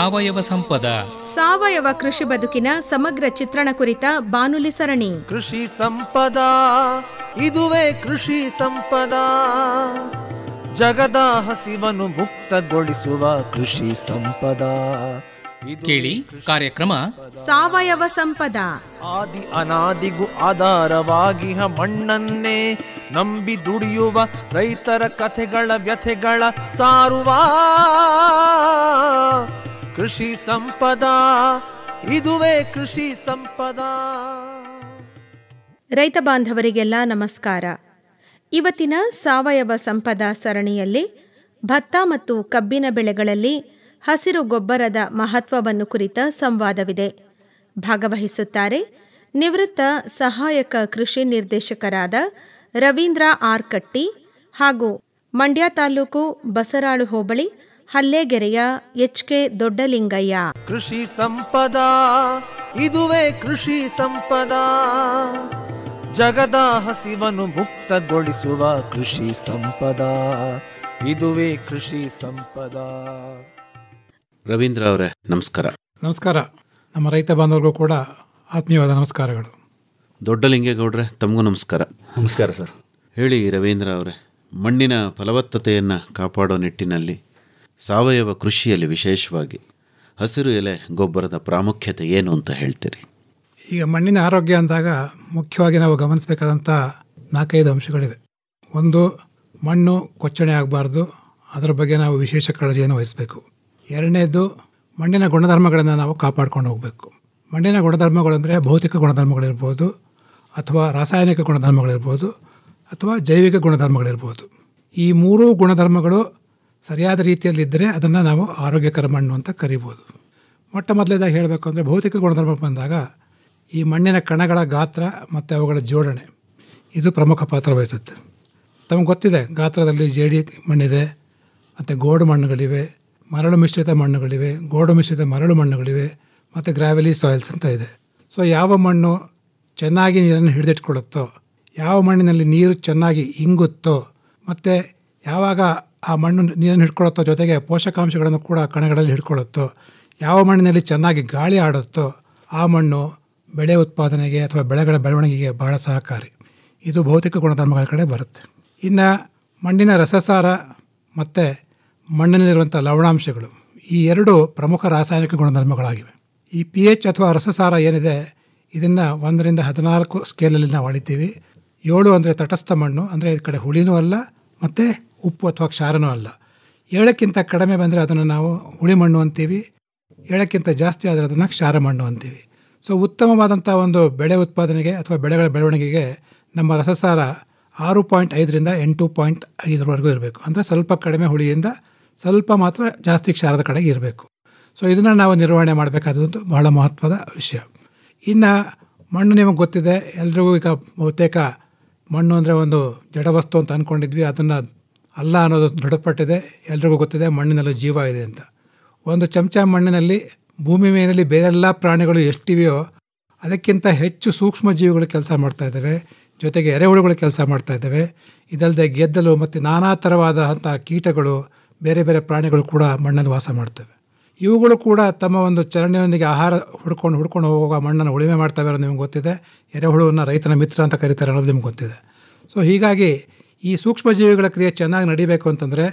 ಸಾವಯವ ಸಂಪದ. ಸಾವಯವ ಕೃಷಿ ಬದುಕಿನ ಸಮಗ್ರ ಚಿತ್ರಣ ಕುರಿತ ಬಾನುಲಿ ಸರಣಿ ಕೃಷಿ ಸಂಪದ, ಇದುವೇ ಕೃಷಿ ಸಂಪದ. ಜಗದ ಹಸಿವನ್ನು ಮುಕ್ತಗೊಳಿಸುವ ಕೃಷಿ ಸಂಪದ. ಕೇಳಿ ಕಾರ್ಯಕ್ರಮ ಸಾವಯವ ಸಂಪದ. ಆದಿ ಅನಾದಿಗೂ ಆಧಾರವಾಗಿ ಮಣ್ಣನ್ನೇ ನಂಬಿ ದುಡಿಯುವ ರೈತರ ಕಥೆಗಳ ವ್ಯಥೆಗಳ ಸಾರುವ ಕೃಷಿ ಸಂಪದ, ಇದುವೇ ಕೃಷಿ ಸಂಪದ. ರೈತ ಬಾಂಧವರಿಗೆಲ್ಲ ನಮಸ್ಕಾರ. ಇವತ್ತಿನ ಸಾವಯವ ಸಂಪದ ಸರಣಿಯಲ್ಲಿ ಭತ್ತ ಮತ್ತು ಕಬ್ಬಿನ ಬೆಳೆಗಳಲ್ಲಿ ಹಸಿರು ಗೊಬ್ಬರದ ಮಹತ್ವವನ್ನು ಕುರಿತ ಸಂವಾದವಿದೆ. ಭಾಗವಹಿಸುತ್ತಾರೆ ನಿವೃತ್ತ ಸಹಾಯಕ ಕೃಷಿ ನಿರ್ದೇಶಕರಾದ ರವೀಂದ್ರ ಆರ್ ಕಟ್ಟಿ ಹಾಗೂ ಮಂಡ್ಯ ತಾಲೂಕು ಬಸರಾಳು ಹೋಬಳಿ ಹಲ್ಲೇಗೆರೆಯ ಎಚ್.ಕೆ. ದೊಡ್ಡಲಿಂಗಯ್ಯ. ಕೃಷಿ ಸಂಪದ, ಇದುವೇ ಕೃಷಿ ಸಂಪದ. ಜಗದ ಹಸಿವನ್ನು ಮುಕ್ತಗೊಳಿಸುವ ಕೃಷಿ ಸಂಪದ, ಇದುವೇ ಕೃಷಿ ಸಂಪದ. ರವೀಂದ್ರ ಅವರೇ ನಮಸ್ಕಾರ. ನಮಸ್ಕಾರ. ನಮ್ಮ ರೈತ ಬಾಂಧವರಿಗೂ ಕೂಡ ಆತ್ಮೀಯವಾದ ನಮಸ್ಕಾರಗಳು. ದೊಡ್ಡಲಿಂಗೇಗೌಡ್ರೆ ತಮಗೂ ನಮಸ್ಕಾರ. ನಮಸ್ಕಾರ ಸರ್. ಹೇಳಿ ರವೀಂದ್ರ ಅವರೇ, ಮಣ್ಣಿನ ಫಲವತ್ತತೆಯನ್ನು ಕಾಪಾಡೋ ನಿಟ್ಟಿನಲ್ಲಿ ಸಾವಯವ ಕೃಷಿಯಲ್ಲಿ ವಿಶೇಷವಾಗಿ ಹಸಿರು ಎಲೆ ಗೊಬ್ಬರದ ಪ್ರಾಮುಖ್ಯತೆ ಏನು ಅಂತ ಹೇಳ್ತೀರಿ? ಈಗ ಮಣ್ಣಿನ ಆರೋಗ್ಯ ಅಂದಾಗ ಮುಖ್ಯವಾಗಿ ನಾವು ಗಮನಿಸಬೇಕಾದಂಥ 4-5 ಅಂಶಗಳಿವೆ. ಒಂದು, ಮಣ್ಣು ಕೊಚ್ಚಣೆ ಆಗಬಾರ್ದು, ಅದರ ಬಗ್ಗೆ ನಾವು ವಿಶೇಷ ಕಾಳಜಿಯನ್ನು ವಹಿಸಬೇಕು. ಎರಡನೇದು, ಮಣ್ಣಿನ ಗುಣಧರ್ಮಗಳನ್ನು ನಾವು ಕಾಪಾಡ್ಕೊಂಡು ಹೋಗಬೇಕು. ಮಣ್ಣಿನ ಗುಣಧರ್ಮಗಳಂದರೆ ಭೌತಿಕ ಗುಣಧರ್ಮಗಳಿರ್ಬೋದು, ಅಥವಾ ರಾಸಾಯನಿಕ ಗುಣಧರ್ಮಗಳಿರ್ಬೋದು, ಅಥವಾ ಜೈವಿಕ ಗುಣಧರ್ಮಗಳಿರ್ಬೋದು. ಈ 3 ಗುಣಧರ್ಮಗಳು ಸರಿಯಾದ ರೀತಿಯಲ್ಲಿದ್ದರೆ ಅದನ್ನು ನಾವು ಆರೋಗ್ಯಕರ ಮಣ್ಣು ಅಂತ ಕರಿಬೋದು. ಮೊಟ್ಟ ಮೊದಲೇದಾಗಿ ಹೇಳಬೇಕು ಅಂದರೆ ಭೌತಿಕ ಗುಣಧರ್ಮ ಬಂದಾಗ ಈ ಮಣ್ಣಿನ ಕಣಗಳ ಗಾತ್ರ ಮತ್ತು ಅವುಗಳ ಜೋಡಣೆ ಇದು ಪ್ರಮುಖ ಪಾತ್ರ ವಹಿಸುತ್ತೆ. ತಮಗೆ ಗೊತ್ತಿದೆ, ಗಾತ್ರದಲ್ಲಿ ಜೇಡಿ ಮಣ್ಣಿದೆ, ಮತ್ತು ಗೋಡು ಮಣ್ಣುಗಳಿವೆ, ಮರಳು ಮಿಶ್ರಿತ ಮಣ್ಣುಗಳಿವೆ, ಗೋಡು ಮಿಶ್ರಿತ ಮರಳು ಮಣ್ಣುಗಳಿವೆ, ಮತ್ತು ಗ್ರಾವೆಲಿ ಸಾಯಿಲ್ಸ್ ಅಂತ ಇದೆ. ಸೊ ಯಾವ ಮಣ್ಣು ಚೆನ್ನಾಗಿ ನೀರನ್ನು ಹಿಡಿದಿಟ್ಕೊಳ್ಳುತ್ತೋ, ಯಾವ ಮಣ್ಣಿನಲ್ಲಿ ನೀರು ಚೆನ್ನಾಗಿ ಇಂಗುತ್ತೋ, ಮತ್ತು ಯಾವಾಗ ಆ ಮಣ್ಣು ನೀರನ್ನು ಹಿಡ್ಕೊಳ್ಳುತ್ತೋ ಜೊತೆಗೆ ಪೋಷಕಾಂಶಗಳನ್ನು ಕೂಡ ಕಣಗಳಲ್ಲಿ ಹಿಡ್ಕೊಳ್ಳುತ್ತೋ, ಯಾವ ಮಣ್ಣಿನಲ್ಲಿ ಚೆನ್ನಾಗಿ ಗಾಳಿ ಆಡುತ್ತೋ ಆ ಮಣ್ಣು ಬೆಳೆ ಉತ್ಪಾದನೆಗೆ ಅಥವಾ ಬೆಳೆಗಳ ಬೆಳವಣಿಗೆಗೆ ಬಹಳ ಸಹಕಾರಿ. ಇದು ಭೌತಿಕ ಗುಣಧರ್ಮಗಳ ಕಡೆ ಬರುತ್ತೆ. ಇನ್ನು ಮಣ್ಣಿನ ರಸಸಾರ ಮತ್ತು ಮಣ್ಣಿನಲ್ಲಿರುವಂಥ ಲವಣಾಂಶಗಳು, ಈ 2 ಪ್ರಮುಖ ರಾಸಾಯನಿಕ ಗುಣಧರ್ಮಗಳಾಗಿವೆ. ಈ pH ಅಥವಾ ರಸಸಾರ ಏನಿದೆ ಇದನ್ನು 1ರಿಂದ 14 ಸ್ಕೇಲಲ್ಲಿ ನಾವು ಅಳಿತೀವಿ. 7 ಅಂದರೆ ತಟಸ್ಥ ಮಣ್ಣು, ಅಂದರೆ ಈ ಕಡೆ ಹುಳಿನೂ ಅಲ್ಲ ಮತ್ತು ಉಪ್ಪು ಅಥವಾ ಕ್ಷಾರನೂ ಅಲ್ಲ. 7ಕ್ಕಿಂತ ಕಡಿಮೆ ಬಂದರೆ ಅದನ್ನು ನಾವು ಹುಳಿ ಮಣ್ಣು ಅಂತೀವಿ, 7ಕ್ಕಿಂತ ಜಾಸ್ತಿ ಆದರೆ ಅದನ್ನು ಕ್ಷಾರ ಮಣ್ಣು ಅಂತೀವಿ. ಸೊ ಉತ್ತಮವಾದಂಥ ಒಂದು ಬೆಳೆ ಉತ್ಪಾದನೆಗೆ ಅಥವಾ ಬೆಳೆಗಳ ಬೆಳವಣಿಗೆಗೆ ನಮ್ಮ ರಸಸಾರ 6.5ರಿಂದ 8.5ವರೆಗೂ ಇರಬೇಕು. ಅಂದರೆ ಸ್ವಲ್ಪ ಕಡಿಮೆ ಹುಳಿಯಿಂದ ಸ್ವಲ್ಪ ಮಾತ್ರ ಜಾಸ್ತಿ ಕ್ಷಾರದ ಕಡೆಗೆ ಇರಬೇಕು. ಸೊ ಇದನ್ನು ನಾವು ನಿರ್ವಹಣೆ ಮಾಡಬೇಕಾದದ್ದು ಬಹಳ ಮಹತ್ವದ ವಿಷಯ. ಇನ್ನು ಮಣ್ಣು ನಿಮಗೆ ಗೊತ್ತಿದೆ, ಎಲ್ರಿಗೂ ಈಗ ಬಹುತೇಕ ಮಣ್ಣು ಅಂದರೆ ಒಂದು ಜಡವಸ್ತು ಅಂತ ಅಂದ್ಕೊಂಡಿದ್ವಿ. ಅದನ್ನು ಅಲ್ಲ ಅನ್ನೋದು ದೃಢಪಟ್ಟಿದೆ. ಎಲ್ರಿಗೂ ಗೊತ್ತಿದೆ ಮಣ್ಣಿನಲ್ಲಿ ಜೀವ ಇದೆ ಅಂತ. ಒಂದು ಚಮಚ ಮಣ್ಣಿನಲ್ಲಿ ಭೂಮಿ ಮೇಲಿನಲ್ಲಿ ಬೇರೆಲ್ಲ ಪ್ರಾಣಿಗಳು ಎಷ್ಟಿವೆಯೋ ಅದಕ್ಕಿಂತ ಹೆಚ್ಚು ಸೂಕ್ಷ್ಮ ಜೀವಿಗಳು ಕೆಲಸ ಮಾಡ್ತಾಯಿದ್ದಾವೆ, ಜೊತೆಗೆ ಎರೆಹುಳುಗಳು ಕೆಲಸ ಮಾಡ್ತಾಯಿದ್ದಾವೆ. ಇದಲ್ಲದೆ ಗೆದ್ದಲು ಮತ್ತು ನಾನಾ ಥರವಾದಂಥ ಕೀಟಗಳು, ಬೇರೆ ಬೇರೆ ಪ್ರಾಣಿಗಳು ಕೂಡ ಮಣ್ಣಲ್ಲಿ ವಾಸ ಮಾಡ್ತವೆ. ಇವುಗಳು ಕೂಡ ತಮ್ಮ ಒಂದು ಚಲನೆಯೊಂದಿಗೆ ಆಹಾರ ಹುಡ್ಕೊಂಡು ಹೋಗುವ ಮಣ್ಣನ್ನು ಉಳುಮೆ ಮಾಡ್ತವೆ ಅನ್ನೋದು ನಿಮ್ಗೆ ಗೊತ್ತಿದೆ. ಎರೆಹುಳುವನ್ನು ರೈತನ ಮಿತ್ರ ಅಂತ ಕರೀತಾರೆ ಅನ್ನೋದು ನಿಮ್ಗೆ ಗೊತ್ತಿದೆ. ಸೊ ಹೀಗಾಗಿ ಈ ಸೂಕ್ಷ್ಮ ಜೀವಿಗಳ ಕ್ರಿಯೆ ಚೆನ್ನಾಗಿ ನಡಿಬೇಕು ಅಂತಂದರೆ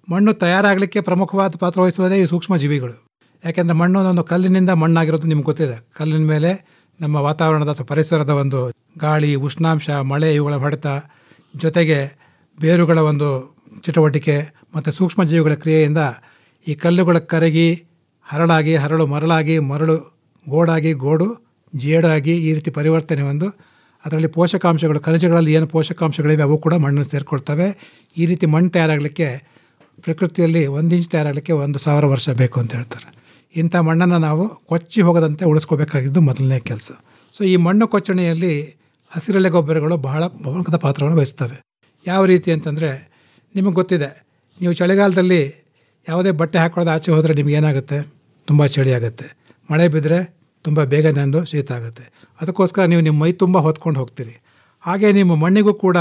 ಮಣ್ಣು ತಯಾರಾಗಲಿಕ್ಕೆ ಪ್ರಮುಖವಾದ ಪಾತ್ರ ವಹಿಸುವುದೇ ಈ ಸೂಕ್ಷ್ಮ ಜೀವಿಗಳು. ಯಾಕೆಂದರೆ ಮಣ್ಣು ಒಂದು ಕಲ್ಲಿನಿಂದ ಮಣ್ಣಾಗಿರೋದು ನಿಮ್ಗೆ ಗೊತ್ತಿದೆ. ಕಲ್ಲಿನ ಮೇಲೆ ನಮ್ಮ ವಾತಾವರಣದ ಅಥವಾ ಪರಿಸರದ ಒಂದು ಗಾಳಿ, ಉಷ್ಣಾಂಶ, ಮಳೆ ಇವುಗಳ ಹೊಡೆತ, ಜೊತೆಗೆ ಬೇರುಗಳ ಒಂದು ಚಟುವಟಿಕೆ ಮತ್ತು ಸೂಕ್ಷ್ಮ ಜೀವಿಗಳ ಕ್ರಿಯೆಯಿಂದ ಈ ಕಲ್ಲುಗಳ ಕರಗಿ ಹರಳಾಗಿ, ಹರಳು ಮರಳಾಗಿ, ಮರಳು ಗೋಡಾಗಿ, ಗೋಡು ಜೇಡಾಗಿ ಈ ರೀತಿ ಪರಿವರ್ತನೆ ಹೊಂದು ಅದರಲ್ಲಿ ಪೋಷಕಾಂಶಗಳು, ಖನಿಜಗಳಲ್ಲಿ ಏನು ಪೋಷಕಾಂಶಗಳಿವೆ ಅವು ಕೂಡ ಮಣ್ಣನ್ನು ಸೇರಿಕೊಳ್ತವೆ. ಈ ರೀತಿ ಮಣ್ಣು ತಯಾರಾಗಲಿಕ್ಕೆ ಪ್ರಕೃತಿಯಲ್ಲಿ 1 ಇಂಚ್ ತಯಾರಾಗಲಿಕ್ಕೆ 1000 ವರ್ಷ ಬೇಕು ಅಂತ ಹೇಳ್ತಾರೆ. ಇಂಥ ಮಣ್ಣನ್ನು ನಾವು ಕೊಚ್ಚಿ ಹೋಗದಂತೆ ಉಳಿಸ್ಕೋಬೇಕಾಗಿದ್ದು ಮೊದಲನೇ ಕೆಲಸ. ಸೊ ಈ ಮಣ್ಣು ಕೊಚ್ಚಣೆಯಲ್ಲಿ ಹಸಿರೆಲೆ ಗೊಬ್ಬರಗಳು ಬಹಳ ಪ್ರಮುಖದ ಪಾತ್ರವನ್ನು ವಹಿಸ್ತವೆ. ಯಾವ ರೀತಿ ಅಂತಂದರೆ ನಿಮಗೆ ಗೊತ್ತಿದೆ, ನೀವು ಚಳಿಗಾಲದಲ್ಲಿ ಯಾವುದೇ ಬಟ್ಟೆ ಹಾಕೊಳ್ಳೋದು ಆಚೆ ಹೋದರೆ ನಿಮಗೇನಾಗುತ್ತೆ, ತುಂಬ ಚಳಿ ಆಗುತ್ತೆ. ಮಳೆ ಬಿದ್ದರೆ ತುಂಬ ಬೇಗ ನೆಂದು ಶೀತ ಆಗುತ್ತೆ. ಅದಕ್ಕೋಸ್ಕರ ನೀವು ನಿಮ್ಮ ಮೈ ತುಂಬ ಹೊತ್ಕೊಂಡು ಹೋಗ್ತೀರಿ. ಹಾಗೆ ನಿಮ್ಮ ಮಣ್ಣಿಗೂ ಕೂಡ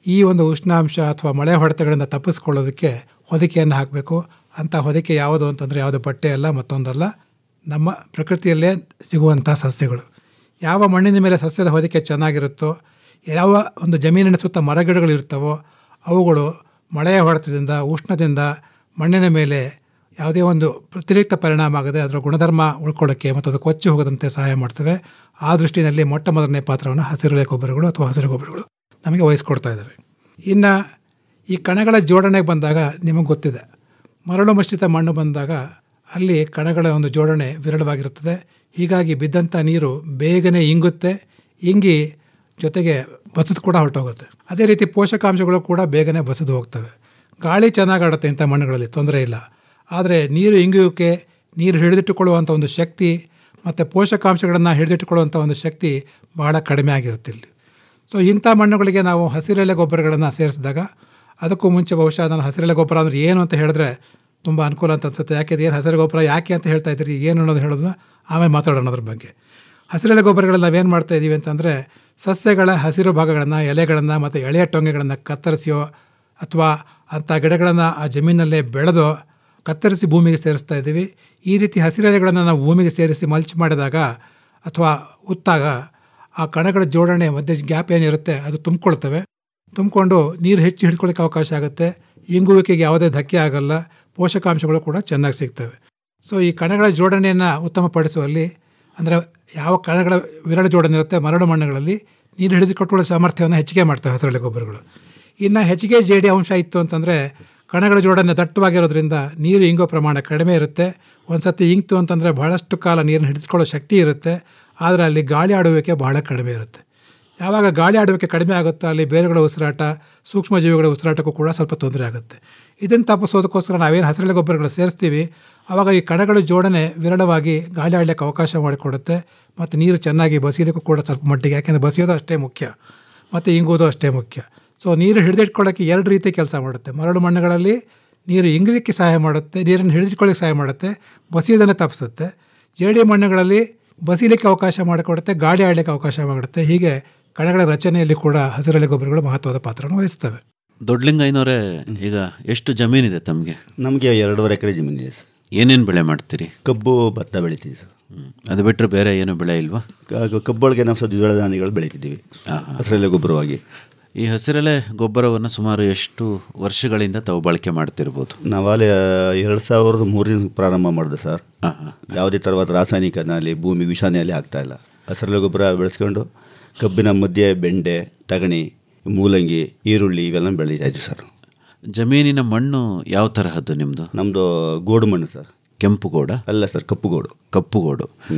ಈ ಒಂದು ಉಷ್ಣಾಂಶ ಅಥವಾ ಮಳೆ ಹೊಡೆತಗಳಿಂದ ತಪ್ಪಿಸ್ಕೊಳ್ಳೋದಕ್ಕೆ ಹೊದಿಕೆಯನ್ನು ಹಾಕಬೇಕು. ಅಂಥ ಹೊದಿಕೆ ಯಾವುದು ಅಂತಂದರೆ ಯಾವುದು ಬಟ್ಟೆ ಅಲ್ಲ, ಮತ್ತೊಂದಲ್ಲ, ನಮ್ಮ ಪ್ರಕೃತಿಯಲ್ಲೇ ಸಿಗುವಂಥ ಸಸ್ಯಗಳು. ಯಾವ ಮಣ್ಣಿನ ಮೇಲೆ ಸಸ್ಯದ ಹೊದಿಕೆ ಚೆನ್ನಾಗಿರುತ್ತೋ, ಯಾವ ಒಂದು ಜಮೀನಿನ ಸುತ್ತ ಮರಗಿಡಗಳು ಇರ್ತವೋ ಅವುಗಳು ಮಳೆಯ ಹೊಡೆತದಿಂದ, ಉಷ್ಣದಿಂದ ಮಣ್ಣಿನ ಮೇಲೆ ಯಾವುದೇ ಒಂದು ವ್ಯತಿರಿಕ್ತ ಪರಿಣಾಮ ಆಗದೆ ಅದರ ಗುಣಧರ್ಮ ಉಳ್ಕೊಳ್ಳೋಕ್ಕೆ ಮತ್ತು ಅದು ಕೊಚ್ಚಿ ಹೋಗದಂತೆ ಸಹಾಯ ಮಾಡ್ತವೆ. ಆ ದೃಷ್ಟಿಯಲ್ಲಿ ಮೊಟ್ಟ ಮೊದಲನೇ ಪಾತ್ರವನ್ನು ಹಸಿರೆಲೆ ಗೊಬ್ಬರಗಳು ಅಥವಾ ಹಸಿರು ಗೊಬ್ಬರಗಳು ನಮಗೆ ವಹಿಸ್ಕೊಡ್ತಾ ಇದ್ದಾವೆ. ಇನ್ನು ಈ ಕಣಗಳ ಜೋಡಣೆಗೆ ಬಂದಾಗ ನಿಮಗೆ ಗೊತ್ತಿದೆ, ಮರಳು ಮಿಶ್ರಿತ ಮಣ್ಣು ಬಂದಾಗ ಅಲ್ಲಿ ಕಣಗಳ ಒಂದು ಜೋಡಣೆ ವಿರಳವಾಗಿರುತ್ತದೆ. ಹೀಗಾಗಿ ಬಿದ್ದಂಥ ನೀರು ಬೇಗನೆ ಇಂಗುತ್ತೆ, ಇಂಗಿ ಜೊತೆಗೆ ಬಸದು ಕೂಡ ಹೊರಟೋಗುತ್ತೆ. ಅದೇ ರೀತಿ ಪೋಷಕಾಂಶಗಳು ಕೂಡ ಬೇಗನೆ ಬಸದು ಹೋಗ್ತವೆ. ಗಾಳಿ ಚೆನ್ನಾಗಿ ಆಡುತ್ತೆ ಇಂಥ ಮಣ್ಣುಗಳಲ್ಲಿ, ತೊಂದರೆ ಇಲ್ಲ. ಆದರೆ ನೀರು ಇಂಗುವಿಕೆ, ನೀರು ಹಿಡಿದಿಟ್ಟುಕೊಳ್ಳುವಂಥ ಒಂದು ಶಕ್ತಿ ಮತ್ತು ಪೋಷಕಾಂಶಗಳನ್ನು ಹಿಡಿದಿಟ್ಟುಕೊಳ್ಳುವಂಥ ಒಂದು ಶಕ್ತಿ ಬಹಳ ಕಡಿಮೆ ಆಗಿರುತ್ತೆ ಇಲ್ಲಿ. ಸೊ ಇಂಥ ಮಣ್ಣುಗಳಿಗೆ ನಾವು ಹಸಿರೆಲೆ ಗೊಬ್ಬರಗಳನ್ನು ಸೇರಿಸಿದಾಗ, ಅದಕ್ಕೂ ಮುಂಚೆ ಬಹುಶಃ ನಾನು ಹಸಿರೆಲೆ ಗೊಬ್ಬರ ಅಂದರೆ ಏನು ಅಂತ ಹೇಳಿದ್ರೆ ತುಂಬ ಅನುಕೂಲ ಅಂತ ಅನಿಸುತ್ತೆ. ಯಾಕೆ ಏನು ಹಸಿರು ಗೊಬ್ಬರ ಯಾಕೆ ಅಂತ ಹೇಳ್ತಾ ಇದ್ದೀರಿ, ಏನು ಅನ್ನೋದು ಹೇಳೋದನ್ನ ಆಮೇಲೆ ಮಾತಾಡೋಣ ಅದ್ರ ಬಗ್ಗೆ. ಹಸಿರೆಲೆ ಗೊಬ್ಬರಗಳಲ್ಲಿ ನಾವೇನು ಮಾಡ್ತಾ ಇದ್ದೀವಿ ಅಂತಂದರೆ, ಸಸ್ಯಗಳ ಹಸಿರು ಭಾಗಗಳನ್ನು, ಎಲೆಗಳನ್ನು ಮತ್ತು ಎಳೆಯ ಟೊಂಗೆಗಳನ್ನು ಕತ್ತರಿಸಿಯೋ ಅಥವಾ ಅಂಥ ಗಿಡಗಳನ್ನು ಆ ಜಮೀನಲ್ಲೇ ಬೆಳೆದೋ ಕತ್ತರಿಸಿ ಭೂಮಿಗೆ ಸೇರಿಸ್ತಾ ಇದ್ದೀವಿ. ಈ ರೀತಿ ಹಸಿರೆಲೆಗಳನ್ನು ನಾವು ಭೂಮಿಗೆ ಸೇರಿಸಿ ಮಲ್ಚ್ ಮಾಡಿದಾಗ ಅಥವಾ ಉತ್ತಾಗ ಆ ಕಣಗಳ ಜೋಡಣೆ ಮಧ್ಯೆ ಗ್ಯಾಪ್ ಏನಿರುತ್ತೆ ಅದು ತುಂಬಿಕೊಳ್ತವೆ. ತುಂಬಿಕೊಂಡು ನೀರು ಹೆಚ್ಚು ಹಿಡ್ಕೊಳ್ಳೋಕ್ಕೆ ಅವಕಾಶ ಆಗುತ್ತೆ. ಇಂಗುವಿಕೆಗೆ ಯಾವುದೇ ಧಕ್ಕೆ ಆಗಲ್ಲ, ಪೋಷಕಾಂಶಗಳು ಕೂಡ ಚೆನ್ನಾಗಿ ಸಿಗ್ತವೆ. ಸೊ ಈ ಕಣಗಳ ಜೋಡಣೆಯನ್ನು ಉತ್ತಮಪಡಿಸುವಲ್ಲಿ, ಅಂದರೆ ಯಾವ ಕಣಗಳ ವಿರಳ ಜೋಡಣೆ ಇರುತ್ತೆ ಮರಳು ಮಣ್ಣುಗಳಲ್ಲಿ, ನೀರು ಹಿಡಿದುಕೊಟ್ಕೊಳ್ಳೋ ಸಾಮರ್ಥ್ಯವನ್ನು ಹೆಚ್ಚಿಗೆ ಮಾಡ್ತವೆ ಹಸಿರೆಲೆ ಗೊಬ್ಬರಗಳು. ಇನ್ನು ಹೆಚ್ಚಿಗೆ ಜೇಡಿ ಅಂಶ ಇತ್ತು ಅಂತಂದರೆ ಕಣಗಳ ಜೋಡಣೆ ದಟ್ಟವಾಗಿರೋದ್ರಿಂದ ನೀರು ಇಂಗೋ ಪ್ರಮಾಣ ಕಡಿಮೆ ಇರುತ್ತೆ. ಒಂದು ಸತಿ ಇಂಗ್ತು ಅಂತಂದರೆ ಬಹಳಷ್ಟು ಕಾಲ ನೀರನ್ನು ಹಿಡಿದುಕೊಳ್ಳೋ ಶಕ್ತಿ ಇರುತ್ತೆ, ಆದರೆ ಅಲ್ಲಿ ಗಾಳಿ ಆಡುವಿಕೆ ಬಹಳ ಕಡಿಮೆ ಇರುತ್ತೆ. ಯಾವಾಗ ಗಾಳಿ ಆಡುವಿಕೆ ಕಡಿಮೆ ಆಗುತ್ತೋ ಅಲ್ಲಿ ಬೇರುಗಳ ಉಸಿರಾಟ, ಸೂಕ್ಷ್ಮ ಜೀವಿಗಳ ಉಸಿರಾಟಕ್ಕೂ ಕೂಡ ಸ್ವಲ್ಪ ತೊಂದರೆ ಆಗುತ್ತೆ. ಇದನ್ನು ತಪ್ಪಿಸೋದಕ್ಕೋಸ್ಕರ ನಾವೇನು ಹಸಿರೆಲೆ ಗೊಬ್ಬರಗಳು ಸೇರಿಸ್ತೀವಿ ಆವಾಗ ಈ ಕಣಗಳ ಜೋಡಣೆ ವಿರಳವಾಗಿ ಗಾಳಿ ಆಡಲಿಕ್ಕೆ ಅವಕಾಶ ಮಾಡಿಕೊಡುತ್ತೆ ಮತ್ತು ನೀರು ಚೆನ್ನಾಗಿ ಬಸಿಯೋದಕ್ಕೂ ಕೂಡ ಸ್ವಲ್ಪ ಮಟ್ಟಿಗೆ, ಯಾಕೆಂದರೆ ಬಸಿಯೋದು ಅಷ್ಟೇ ಮುಖ್ಯ ಮತ್ತು ಇಂಗುವುದು ಅಷ್ಟೇ ಮುಖ್ಯ. ಸೊ ನೀರು ಹಿಡಿದಿಟ್ಕೊಳ್ಳೋಕ್ಕೆ ಎರಡು ರೀತಿ ಕೆಲಸ ಮಾಡುತ್ತೆ. ಮರಳು ಮಣ್ಣುಗಳಲ್ಲಿ ನೀರು ಇಂಗಲಿಕ್ಕೆ ಸಹಾಯ ಮಾಡುತ್ತೆ, ನೀರನ್ನು ಹಿಡಿದಿಟ್ಕೊಳ್ಳಿಕ್ಕೆ ಸಹಾಯ ಮಾಡುತ್ತೆ, ಬಸಿಯೋದನ್ನು ತಪ್ಪಿಸುತ್ತೆ. ಜೇಡಿ ಮಣ್ಣುಗಳಲ್ಲಿ ಬಸಿಲಿಕ್ಕೆ ಅವಕಾಶ ಮಾಡಿಕೊಡುತ್ತೆ, ಗಾಳಿ ಆಡಲಿಕ್ಕೆ ಅವಕಾಶ ಮಾಡುತ್ತೆ. ಹೀಗೆ ಕಣಗಳ ರಚನೆಯಲ್ಲಿ ಕೂಡ ಹಸಿರೆಲೆ ಗೊಬ್ಬರಗಳು ಮಹತ್ವದ ಪಾತ್ರವನ್ನು ವಹಿಸ್ತವೆ. ದೊಡ್ಡಲಿಂಗಯ್ಯನವರೇ, ಈಗ ಎಷ್ಟು ಜಮೀನಿದೆ ತಮಗೆ? ನಮಗೆ 2.5 ಎಕರೆ ಜಮೀನಿದೆ ಸರ್. ಏನೇನು ಬೆಳೆ ಮಾಡ್ತೀರಿ? ಕಬ್ಬು, ಭತ್ತ ಬೆಳಿತೀವಿ ಸರ್. ಅದು ಬಿಟ್ಟರೆ ಬೇರೆ ಏನು ಬೆಳೆ ಇಲ್ವಾ? ಕಬ್ಬೊಳಗೆ ನಾವು ದ್ವಿದಳ ಧಾನ್ಯಗಳು ಬೆಳಿತಿದ್ದೀವಿ ಹಸಿರೆಲೆ ಗೊಬ್ಬರವಾಗಿ. ಈ ಹಸಿರೆಲೆ ಗೊಬ್ಬರವನ್ನು ಸುಮಾರು ಎಷ್ಟು ವರ್ಷಗಳಿಂದ ತಾವು ಬಳಕೆ ಮಾಡ್ತಿರ್ಬೋದು? ನಾವಲ್ಲಿ 2003 ಪ್ರಾರಂಭ ಮಾಡಿದೆ ಸರ್. ಯಾವುದೇ ಥರವಾದ ರಾಸಾಯನಿಕನಲ್ಲಿ ಭೂಮಿ ವಿಷಾನೆಯಲ್ಲಿ ಆಗ್ತಾಯಿಲ್ಲ. ಹಸಿರೆಲೆ ಗೊಬ್ಬರ ಬೆಳೆಸ್ಕೊಂಡು ಕಬ್ಬಿನ ಮಧ್ಯೆ ಬೆಂಡೆ, ತಗಣಿ, ಮೂಲಂಗಿ, ಈರುಳ್ಳಿ ಇವೆಲ್ಲ ಬೆಳೀತಾ ಇದ್ವಿ ಸರ್. ಜಮೀನಿನ ಮಣ್ಣು ಯಾವ ತರಹದ್ದು ನಿಮ್ಮದು? ನಮ್ಮದು ಗೋಡು ಮಣ್ಣು ಸರ್. ಕೆಂಪು ಗೋಡ? ಅಲ್ಲ ಸರ್, ಕಪ್ಪುಗೋಡು. ಕಪ್ಪುಗೋಡು.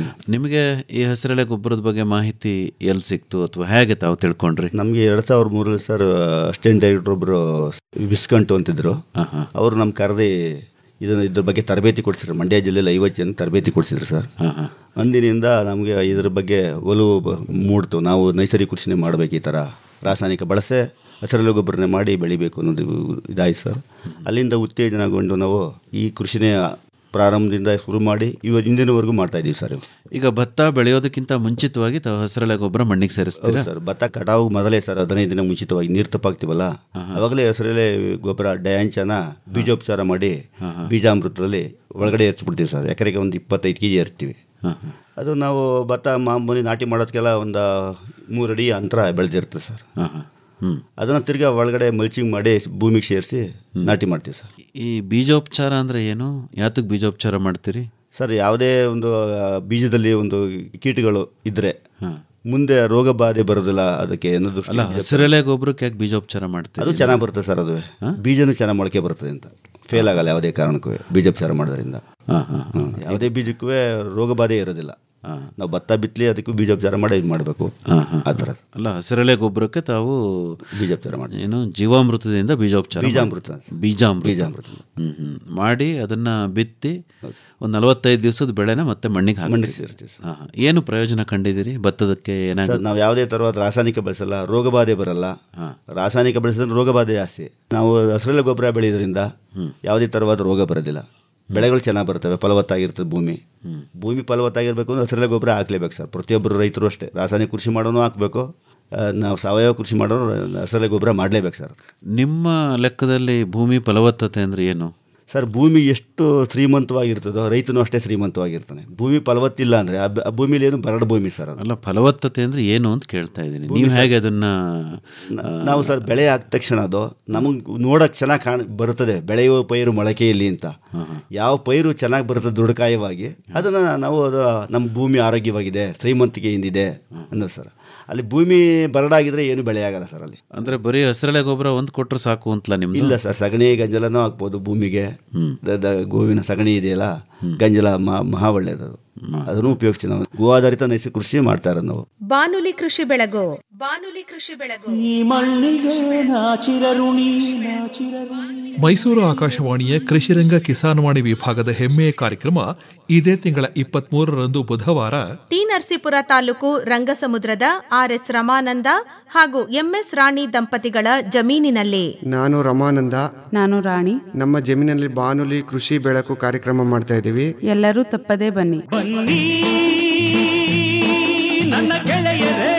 ನಿಮಗೆ ಈ ಹಸಿರೆಲೆ ಗೊಬ್ಬರದ ಬಗ್ಗೆ ಮಾಹಿತಿ ಎಲ್ಲಿ ಸಿಕ್ತು ಅಥವಾ ಹೇಗೆ ತಾವು ತಿಳ್ಕೊಂಡ್ರಿ? ನಮಗೆ 2003 ಸರ್ ಅಸಿಸ್ಟೆಂಟ್ ಡೈರೆಕ್ಟರ್ ಒಬ್ಬರು ವಿಸ್ಕಂಟು ಅಂತಿದ್ರು. ಅವರು ನಮ್ಮ ಕರೆದಿ ಇದ್ರ ಬಗ್ಗೆ ತರಬೇತಿ ಕೊಡಿಸಿದ್ರು. ಮಂಡ್ಯ ಜಿಲ್ಲೆಯಲ್ಲಿ 50 ಜನ ತರಬೇತಿ ಕೊಡಿಸಿದ್ರು ಸರ್. ಅಂದಿನಿಂದ ನಮಗೆ ಇದ್ರ ಬಗ್ಗೆ ಒಲವು ಮೂಡ್ತು. ನಾವು ನೈಸರ್ಗಿಕ ಕೃಷಿನೇ ಮಾಡಬೇಕು, ಈ ಥರ ರಾಸಾಯನಿಕ ಬಳಸೆ ಹಸಿರೆಲೆ ಗೊಬ್ಬರನೇ ಮಾಡಿ ಬೆಳಿಬೇಕು ಅನ್ನೋದು ಇದಾಯ್ತು ಸರ್. ಅಲ್ಲಿಂದ ಉತ್ತೇಜನಗೊಂಡು ನಾವು ಈ ಕೃಷಿನೇ ಪ್ರಾರಂಭದಿಂದ ಶುರು ಮಾಡಿ ಇಂದಿನವರೆಗೂ ಮಾಡ್ತಾ ಇದ್ದೀವಿ ಸರ್. ಈಗ ಭತ್ತ ಬೆಳೆಯೋದಕ್ಕಿಂತ ಮುಂಚಿತವಾಗಿ ತಾವು ಹಸಿರೆಲೆ ಗೊಬ್ಬರ ಮಣ್ಣಿಗೆ ಸೇರಿಸ್ತೀರಾ ಸರ್? ಭತ್ತ ಕಟಾವು ಮೊದಲೇ ಸರ್ 15 ದಿನ ಮುಂಚಿತವಾಗಿ ನೀರು ತಪ್ಪಾಗ್ತೀವಲ್ಲ, ಅವಾಗಲೇ ಹಸಿರೆಲೆ ಗೊಬ್ಬರ ಡಯಾಂಚನ ಬೀಜೋಪಚಾರ ಮಾಡಿ ಬೀಜಾಮೃತದಲ್ಲಿ ಒಳಗಡೆ ಎರ್ಚ್ಬಿಡ್ತೀವಿ ಸರ್. ಎಕರೆಗೆ ಒಂದು 25 kg ಏರ್ತೀವಿ. ಅದು ನಾವು ಭತ್ತ ಮಾಮೂಲಿ ನಾಟಿ ಮಾಡೋದಕ್ಕೆಲ್ಲ ಒಂದು 3 ಅಡಿ ಅಂತರ ಬೆಳೆದಿರ್ತದೆ ಸರ್. ಅದನ್ನು ತಿರ್ಗಾ ಒಳಗಡೆ ಮಲ್ಚಿಂಗ್ ಮಾಡಿ ಭೂಮಿಗೆ ಸೇರಿಸಿ ನಾಟಿ ಮಾಡ್ತೀವಿ ಸರ್. ಈ ಬೀಜೋಪಚಾರ ಅಂದರೆ ಏನು? ಯಾತಕ್ಕೆ ಬೀಜೋಪಚಾರ ಮಾಡ್ತೀರಿ ಸರ್? ಯಾವುದೇ ಒಂದು ಬೀಜದಲ್ಲಿ ಒಂದು ಕೀಟಗಳು ಇದ್ದರೆ ಮುಂದೆ ರೋಗ ಬಾಧೆ ಬರೋದಿಲ್ಲ ಅದಕ್ಕೆ ಅನ್ನೋದು. ಅಲ್ಲ, ಹಸಿರೆಲೆ ಗೊಬ್ಬರಕ್ಕೆ ಯಾಕೆ ಬೀಜೋಪಚಾರ ಮಾಡ್ತೀವಿ? ಅದು ಚೆನ್ನಾಗಿ ಬರುತ್ತೆ ಸರ್. ಅದು ಬೀಜನೂ ಚೆನ್ನಾಗಿ ಮೊಳಕೆ ಬರ್ತದೆ ಅಂತ, ಫೇಲ್ ಆಗಲ್ಲ ಯಾವುದೇ ಕಾರಣಕ್ಕೂ ಬೀಜೋಪಚಾರ ಮಾಡೋದ್ರಿಂದ. ಯಾವುದೇ ಬೀಜಕ್ಕೂ ರೋಗ ಬಾಧೆ ಇರೋದಿಲ್ಲ. ನಾವು ಭತ್ತ ಬಿತ್ತಲಿ ಅದಕ್ಕೂ ಬೀಜೋಪಚಾರ ಮಾಡಿ ಇದು ಮಾಡಬೇಕು ಆ ಥರ. ಅಲ್ಲ, ಹಸಿರೆಲೆ ಗೊಬ್ಬರಕ್ಕೆ ತಾವು ಬೀಜೋಪಚಾರ ಮಾಡಿ ಏನು ಜೀವಾಮೃತದಿಂದ ಬೀಜಾಮೃತ ಮಾಡಿ ಅದನ್ನು ಬಿತ್ತಿ ಒಂದು 45 ದಿವಸದ ಬೆಳೆನ ಮತ್ತೆ ಮಣ್ಣಿಗೆ ಸೇರ್ತೀವಿ. ಏನು ಪ್ರಯೋಜನ ಕಂಡಿದ್ದೀರಿ ಭತ್ತದಕ್ಕೆ? ಏನಾಗುತ್ತೆ? ನಾವು ಯಾವುದೇ ಥರವಾದ ರಾಸಾಯನಿಕ ಬಳಸಲ್ಲ, ರೋಗ ಬಾಧೆ ಬರಲ್ಲ. ರಾಸಾಯನಿಕ ಬಳಸಿದ್ರೆ ರೋಗ ಬಾಧೆ ಜಾಸ್ತಿ. ನಾವು ಹಸಿರೆಲೆ ಗೊಬ್ಬರ ಬೆಳೆಯೋದ್ರಿಂದ ಯಾವುದೇ ಥರವಾದ ರೋಗ ಬರೋದಿಲ್ಲ. ಬೆಳೆಗಳು ಚೆನ್ನಾಗಿ ಬರ್ತವೆ, ಫಲವತ್ತಾಗಿರ್ತದೆ ಭೂಮಿ ಫಲವತ್ತಾಗಿರಬೇಕು ಅಂದ್ರೆ ಹಸಿರೆಲೆ ಗೊಬ್ಬರ ಹಾಕ್ಲೇಬೇಕು ಸರ್. ಪ್ರತಿಯೊಬ್ಬರು ರೈತರು ಅಷ್ಟೇ, ರಾಸಾಯನಿಕ ಕೃಷಿ ಮಾಡೋನು ಹಾಕಬೇಕು, ನಾವು ಸಾವಯವ ಕೃಷಿ ಮಾಡೋರು ಹಸಿರೆಲೆ ಗೊಬ್ಬರ ಮಾಡಲೇಬೇಕು ಸರ್. ನಿಮ್ಮ ಲೆಕ್ಕದಲ್ಲಿ ಭೂಮಿ ಫಲವತ್ತತೆ ಅಂದರೆ ಏನು ಸರ್ ಭೂಮಿ ಎಷ್ಟು ಶ್ರೀಮಂತವಾಗಿರ್ತದೋ ರೈತನೂ ಅಷ್ಟೇ ಶ್ರೀಮಂತವಾಗಿರ್ತಾನೆ. ಭೂಮಿ ಫಲವತ್ತಿಲ್ಲ ಅಂದರೆ ಆ ಭೂಮಿಲಿ ಏನು ಬರಡು ಭೂಮಿ ಸರ್. ಅದು ಅಲ್ಲ, ಫಲವತ್ತತೆ ಅಂದರೆ ಏನು ಅಂತ ಕೇಳ್ತಾ ಇದ್ದೀನಿ. ನೀವು ಹೇಗೆ ಅದನ್ನು ನಾವು ಸರ್ ಬೆಳೆ ಆದ ತಕ್ಷಣ ಅದು ನಮಗೆ ನೋಡೋಕೆ ಚೆನ್ನಾಗಿ ಬರುತ್ತದೆ. ಬೆಳೆಯುವ ಪೈರು ಮೊಳಕೆಯಲ್ಲಿ ಅಂತ ಯಾವ ಪೈರು ಚೆನ್ನಾಗಿ ಬರ್ತದೆ ದೃಢಕಾಯವಾಗಿ ಅದನ್ನು ನಾವು ಅದು ನಮ್ಮ ಭೂಮಿ ಆರೋಗ್ಯವಾಗಿದೆ ಶ್ರೀಮಂತಿಕೆಯಿಂದಿದೆ ಅನ್ನೋದು ಸರ್. ಅಲ್ಲಿ ಭೂಮಿ ಬರಡಾಗಿದ್ರೆ ಏನು ಬೆಳೆ ಆಗಲ್ಲ ಸರ್ ಅಲ್ಲಿ. ಅಂದರೆ ಬರೀ ಹಸಿರೆಲೆ ಗೊಬ್ಬರ ಒಂದು ಕೊಟ್ಟರು ಸಾಕು ಅಂತಲ್ಲ ನಿಮ್ದು? ಇಲ್ಲ ಸರ್, ಸಗಣಿ ಗಂಜಲನೂ ಹಾಕ್ಬೋದು ಭೂಮಿಗೆ. ಗೋವಿನ ಸಗಣಿ ಇದೆಯಲ್ಲ ಗಂಜಲ ಮಹಾ ಒಳ್ಳೆಯದು, ಅದನ್ನು ಉಪಯೋಗಿಸ್ತೀವಿ ನಾವು. ಗೋ ಆಧಾರಿತ ನೈಸರ್ಗಿಕ ಕೃಷಿ ಮಾಡ್ತಾ ಇರೋದು ನಾವು. ಬಾನುಲಿ ಕೃಷಿ ಬೆಳಗು, ಬಾನುಲಿ ಕೃಷಿ ಬೆಳಗು. ಮೈಸೂರು ಆಕಾಶವಾಣಿಯ ಕೃಷಿರಂಗ ಕಿಸಾನ್ವಾಣಿ ವಿಭಾಗದ ಹೆಮ್ಮೆಯ ಕಾರ್ಯಕ್ರಮ ಇದೇ ತಿಂಗಳ 23ರಂದು ಬುಧವಾರ ಟಿ ನರಸೀಪುರ ತಾಲೂಕು ರಂಗಸಮುದ್ರದ RS ರಮಾನಂದ ಹಾಗೂ MS ರಾಣಿ ದಂಪತಿಗಳ ಜಮೀನಿನಲ್ಲಿ. ನಾನು ರಮಾನಂದ, ನಾನು ರಾಣಿ. ನಮ್ಮ ಜಮೀನಲ್ಲಿ ಬಾನುಲಿ ಕೃಷಿ ಬೆಳಕು ಕಾರ್ಯಕ್ರಮ ಮಾಡ್ತಾ ಇದ್ದೀವಿ. ಎಲ್ಲರೂ ತಪ್ಪದೇ ಬನ್ನಿ. ನನ್ನ ಗೆಳೆಯರೇ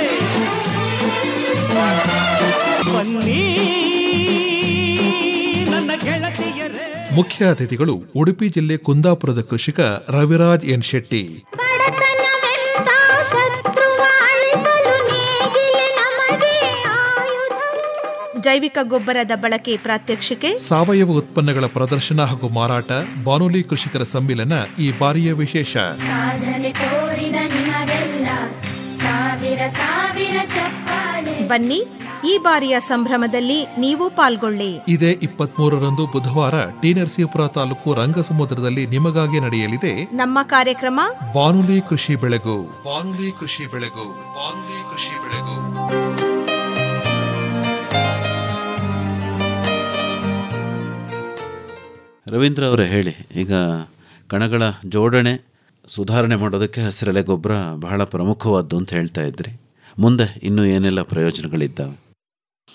ಬನ್ನಿ, ನನ್ನ ಗೆಳತಿಯರೇ. ಮುಖ್ಯ ಅತಿಥಿಗಳು ಉಡುಪಿ ಜಿಲ್ಲೆ ಕುಂದಾಪುರದ ಕೃಷಿಕ ರವಿರಾಜ್ ಎನ್ ಶೆಟ್ಟಿ. ಜೈವಿಕ ಗೊಬ್ಬರದ ಬಳಕೆ ಪ್ರಾತ್ಯಕ್ಷಿಕೆ, ಸಾವಯವ ಉತ್ಪನ್ನಗಳ ಪ್ರದರ್ಶನ ಹಾಗೂ ಮಾರಾಟ, ಬಾನುಲಿ ಕೃಷಿಕರ ಸಮ್ಮಿಲನ ಈ ಬಾರಿಯ ವಿಶೇಷ. ಬನ್ನಿ, ಈ ಬಾರಿಯ ಸಂಭ್ರಮದಲ್ಲಿ ನೀವು ಪಾಲ್ಗೊಳ್ಳಿ. ಇದೇ 23ರಂದು ಬುಧವಾರ ಟಿ ನರಸೀಪುರ ತಾಲೂಕು ರಂಗಸಮುದ್ರದಲ್ಲಿ ನಿಮಗಾಗಿ ನಡೆಯಲಿದೆ ನಮ್ಮ ಕಾರ್ಯಕ್ರಮ ಬಾನುಲಿ ಕೃಷಿ ಬೆಳಗು. ಬಾನುಲಿ ಕೃಷಿ ಬೆಳಗು, ಬಾನುಲಿ ಕೃಷಿ ಬೆಳಗು. ರವೀಂದ್ರ ಅವರೇ ಹೇಳಿ, ಈಗ ಕಣಗಳ ಜೋಡಣೆ ಸುಧಾರಣೆ ಮಾಡೋದಕ್ಕೆ ಹಸಿರೆಲೆ ಗೊಬ್ಬರ ಬಹಳ ಪ್ರಮುಖವಾದ್ದು ಅಂತ ಹೇಳ್ತಾ ಇದ್ರಿ. ಮುಂದೆ ಇನ್ನೂ ಏನೆಲ್ಲ ಪ್ರಯೋಜನಗಳಿದ್ದಾವೆ?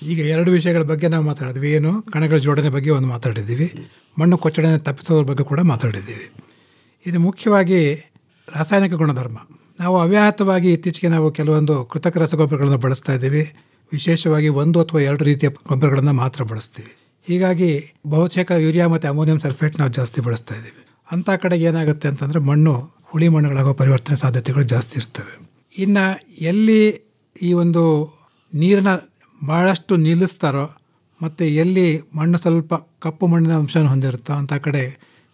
ಈಗ 2 ವಿಷಯಗಳ ಬಗ್ಗೆ ನಾವು ಮಾತಾಡಿದ್ವಿ. ಏನು, ಕಣಗಳ ಜೋಡಣೆ ಬಗ್ಗೆ ಒಂದು ಮಾತಾಡಿದ್ದೀವಿ, ಮಣ್ಣು ಕೊಚ್ಚಣೆ ತಪ್ಪಿಸೋದ್ರ ಬಗ್ಗೆ ಕೂಡ ಮಾತಾಡಿದ್ದೀವಿ. ಇದು ಮುಖ್ಯವಾಗಿ ರಾಸಾಯನಿಕ ಗುಣಧರ್ಮ. ನಾವು ಅವ್ಯಾಹತವಾಗಿ ಇತ್ತೀಚೆಗೆ ನಾವು ಕೆಲವೊಂದು ಕೃತಕ ರಸಗೊಬ್ಬರಗಳನ್ನು ಬಳಸ್ತಾ ಇದ್ದೀವಿ. ವಿಶೇಷವಾಗಿ 1 ಅಥವಾ 2 ರೀತಿಯ ಗೊಬ್ಬರಗಳನ್ನು ಮಾತ್ರ ಬಳಸ್ತೀವಿ. ಹೀಗಾಗಿ ಬಹುತೇಕ ಯೂರಿಯಾ ಮತ್ತು ಅಮೋನಿಯಂ ಸಲ್ಫೇಟ್ ನಾವು ಜಾಸ್ತಿ ಬಳಸ್ತಾ ಇದ್ದೀವಿ. ಅಂಥ ಕಡೆಗೆ ಏನಾಗುತ್ತೆ ಅಂತಂದರೆ ಮಣ್ಣು ಹುಳಿ ಮಣ್ಣುಗಳಾಗೋ ಪರಿವರ್ತನೆ ಸಾಧ್ಯತೆಗಳು ಜಾಸ್ತಿ ಇರ್ತವೆ. ಇನ್ನು ಎಲ್ಲಿ ಈ ಒಂದು ನೀರನ್ನು ಭಾಳಷ್ಟು ನಿಲ್ಲಿಸ್ತಾರೋ ಮತ್ತು ಎಲ್ಲಿ ಮಣ್ಣು ಸ್ವಲ್ಪ ಕಪ್ಪು ಮಣ್ಣಿನ ಅಂಶವನ್ನು ಹೊಂದಿರುತ್ತೋ ಅಂಥ ಕಡೆ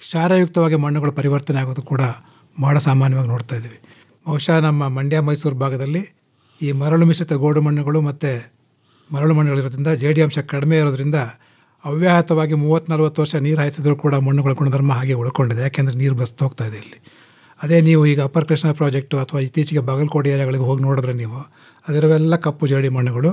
ಕ್ಷಾರಯುಕ್ತವಾಗಿ ಮಣ್ಣುಗಳು ಪರಿವರ್ತನೆ ಆಗೋದು ಕೂಡ ಭಾಳ ಸಾಮಾನ್ಯವಾಗಿ ನೋಡ್ತಾ ಇದ್ದೀವಿ. ಬಹುಶಃ ನಮ್ಮ ಮಂಡ್ಯ ಮೈಸೂರು ಭಾಗದಲ್ಲಿ ಈ ಮರಳು ಮಿಶ್ರಿತ ಗೋಡು ಮಣ್ಣುಗಳು ಮತ್ತು ಮರಳು ಮಣ್ಣುಗಳಿರೋದ್ರಿಂದ ಜೇಡಿ ಅಂಶ ಕಡಿಮೆ ಇರೋದ್ರಿಂದ ಅವ್ಯಾಹತವಾಗಿ 30-40 ವರ್ಷ ನೀರು ಹಾಯಿಸಿದ್ರು ಕೂಡ ಮಣ್ಣುಗಳ ಗುಣಧರ್ಮ ಹಾಗೆ ಉಳ್ಕೊಂಡಿದೆ. ಯಾಕೆಂದರೆ ನೀರು ಬಸ್ತು ಹೋಗ್ತಾ ಇದೆ ಇಲ್ಲಿ. ಅದೇ ನೀವು ಈಗ ಅಪ್ಪರ್ ಕೃಷ್ಣ ಪ್ರಾಜೆಕ್ಟು ಅಥವಾ ಇತ್ತೀಚೆಗೆ ಬಾಗಲಕೋಟೆ ಏರಿಯಾಗಳಿಗೆ ಹೋಗಿ ನೋಡಿದ್ರೆ ನೀವು ಅದರವೆಲ್ಲ ಕಪ್ಪು ಜೇಡಿ ಮಣ್ಣುಗಳು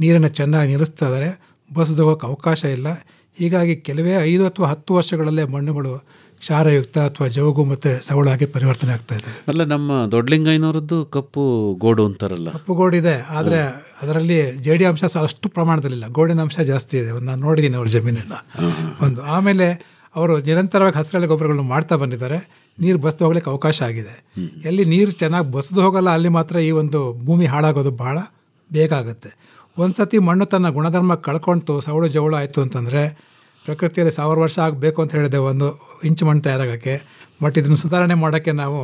ನೀರನ್ನು ಚೆನ್ನಾಗಿ ನಿಲ್ಲಿಸ್ತಾ ಇದ್ದಾರೆ, ಬಸ್ದು ಹೋಗೋಕ್ಕೆ ಅವಕಾಶ ಇಲ್ಲ. ಹೀಗಾಗಿ ಕೆಲವೇ 5 ಅಥವಾ 10 ವರ್ಷಗಳಲ್ಲೇ ಮಣ್ಣುಗಳು ಕ್ಷಾರಯುಕ್ತ ಅಥವಾ ಜೌಗು ಮತ್ತು ಸವಳಾಗಿ ಪರಿವರ್ತನೆ ಆಗ್ತಾ ಇದೆ. ಅಲ್ಲ, ನಮ್ಮ ದೊಡ್ಡಲಿಂಗಯ್ಯನವರದ್ದು ಕಪ್ಪು ಗೋಡು ಅಂತಾರಲ್ಲ, ಕಪ್ಪು ಗೋಡಿದೆ, ಆದರೆ ಅದರಲ್ಲಿ ಜೇಡಿ ಅಂಶ ಅಷ್ಟು ಪ್ರಮಾಣದಲ್ಲಿಲ್ಲ, ಗೋಡಿನ ಅಂಶ ಜಾಸ್ತಿ ಇದೆ. ನಾನು ನೋಡಿದ್ದೀನಿ ಅವ್ರ ಜಮೀನನ್ನು ಒಂದು. ಆಮೇಲೆ ಅವರು ನಿರಂತರವಾಗಿ ಹಸಿರೆಲೆ ಗೊಬ್ಬರಗಳನ್ನು ಮಾಡ್ತಾ ಬಂದಿದ್ದಾರೆ. ನೀರು ಬಸ್ದು ಹೋಗ್ಲಿಕ್ಕೆ ಅವಕಾಶ ಆಗಿದೆ. ಎಲ್ಲಿ ನೀರು ಚೆನ್ನಾಗಿ ಬಸ್ದು ಹೋಗಲ್ಲ ಅಲ್ಲಿ ಮಾತ್ರ ಈ ಒಂದು ಭೂಮಿ ಹಾಳಾಗೋದು ಬಹಳ ಬೇಗ ಆಗುತ್ತೆ. ಒಂದು ಸತಿ ಮಣ್ಣು ತನ್ನ ಗುಣಧರ್ಮ ಕಳ್ಕೊಳ್ತು, ಸವಳು ಜವಳು ಆಯಿತು ಅಂತಂದರೆ ಪ್ರಕೃತಿಯಲ್ಲಿ 1000 ವರ್ಷ ಆಗಬೇಕು ಅಂತ ಹೇಳಿದೆ 1 ಇಂಚ್ ಮಣ್ಣು ತಯಾರಾಗೋಕ್ಕೆ. ಬಟ್ ಇದನ್ನು ಸುಧಾರಣೆ ಮಾಡೋಕ್ಕೆ ನಾವು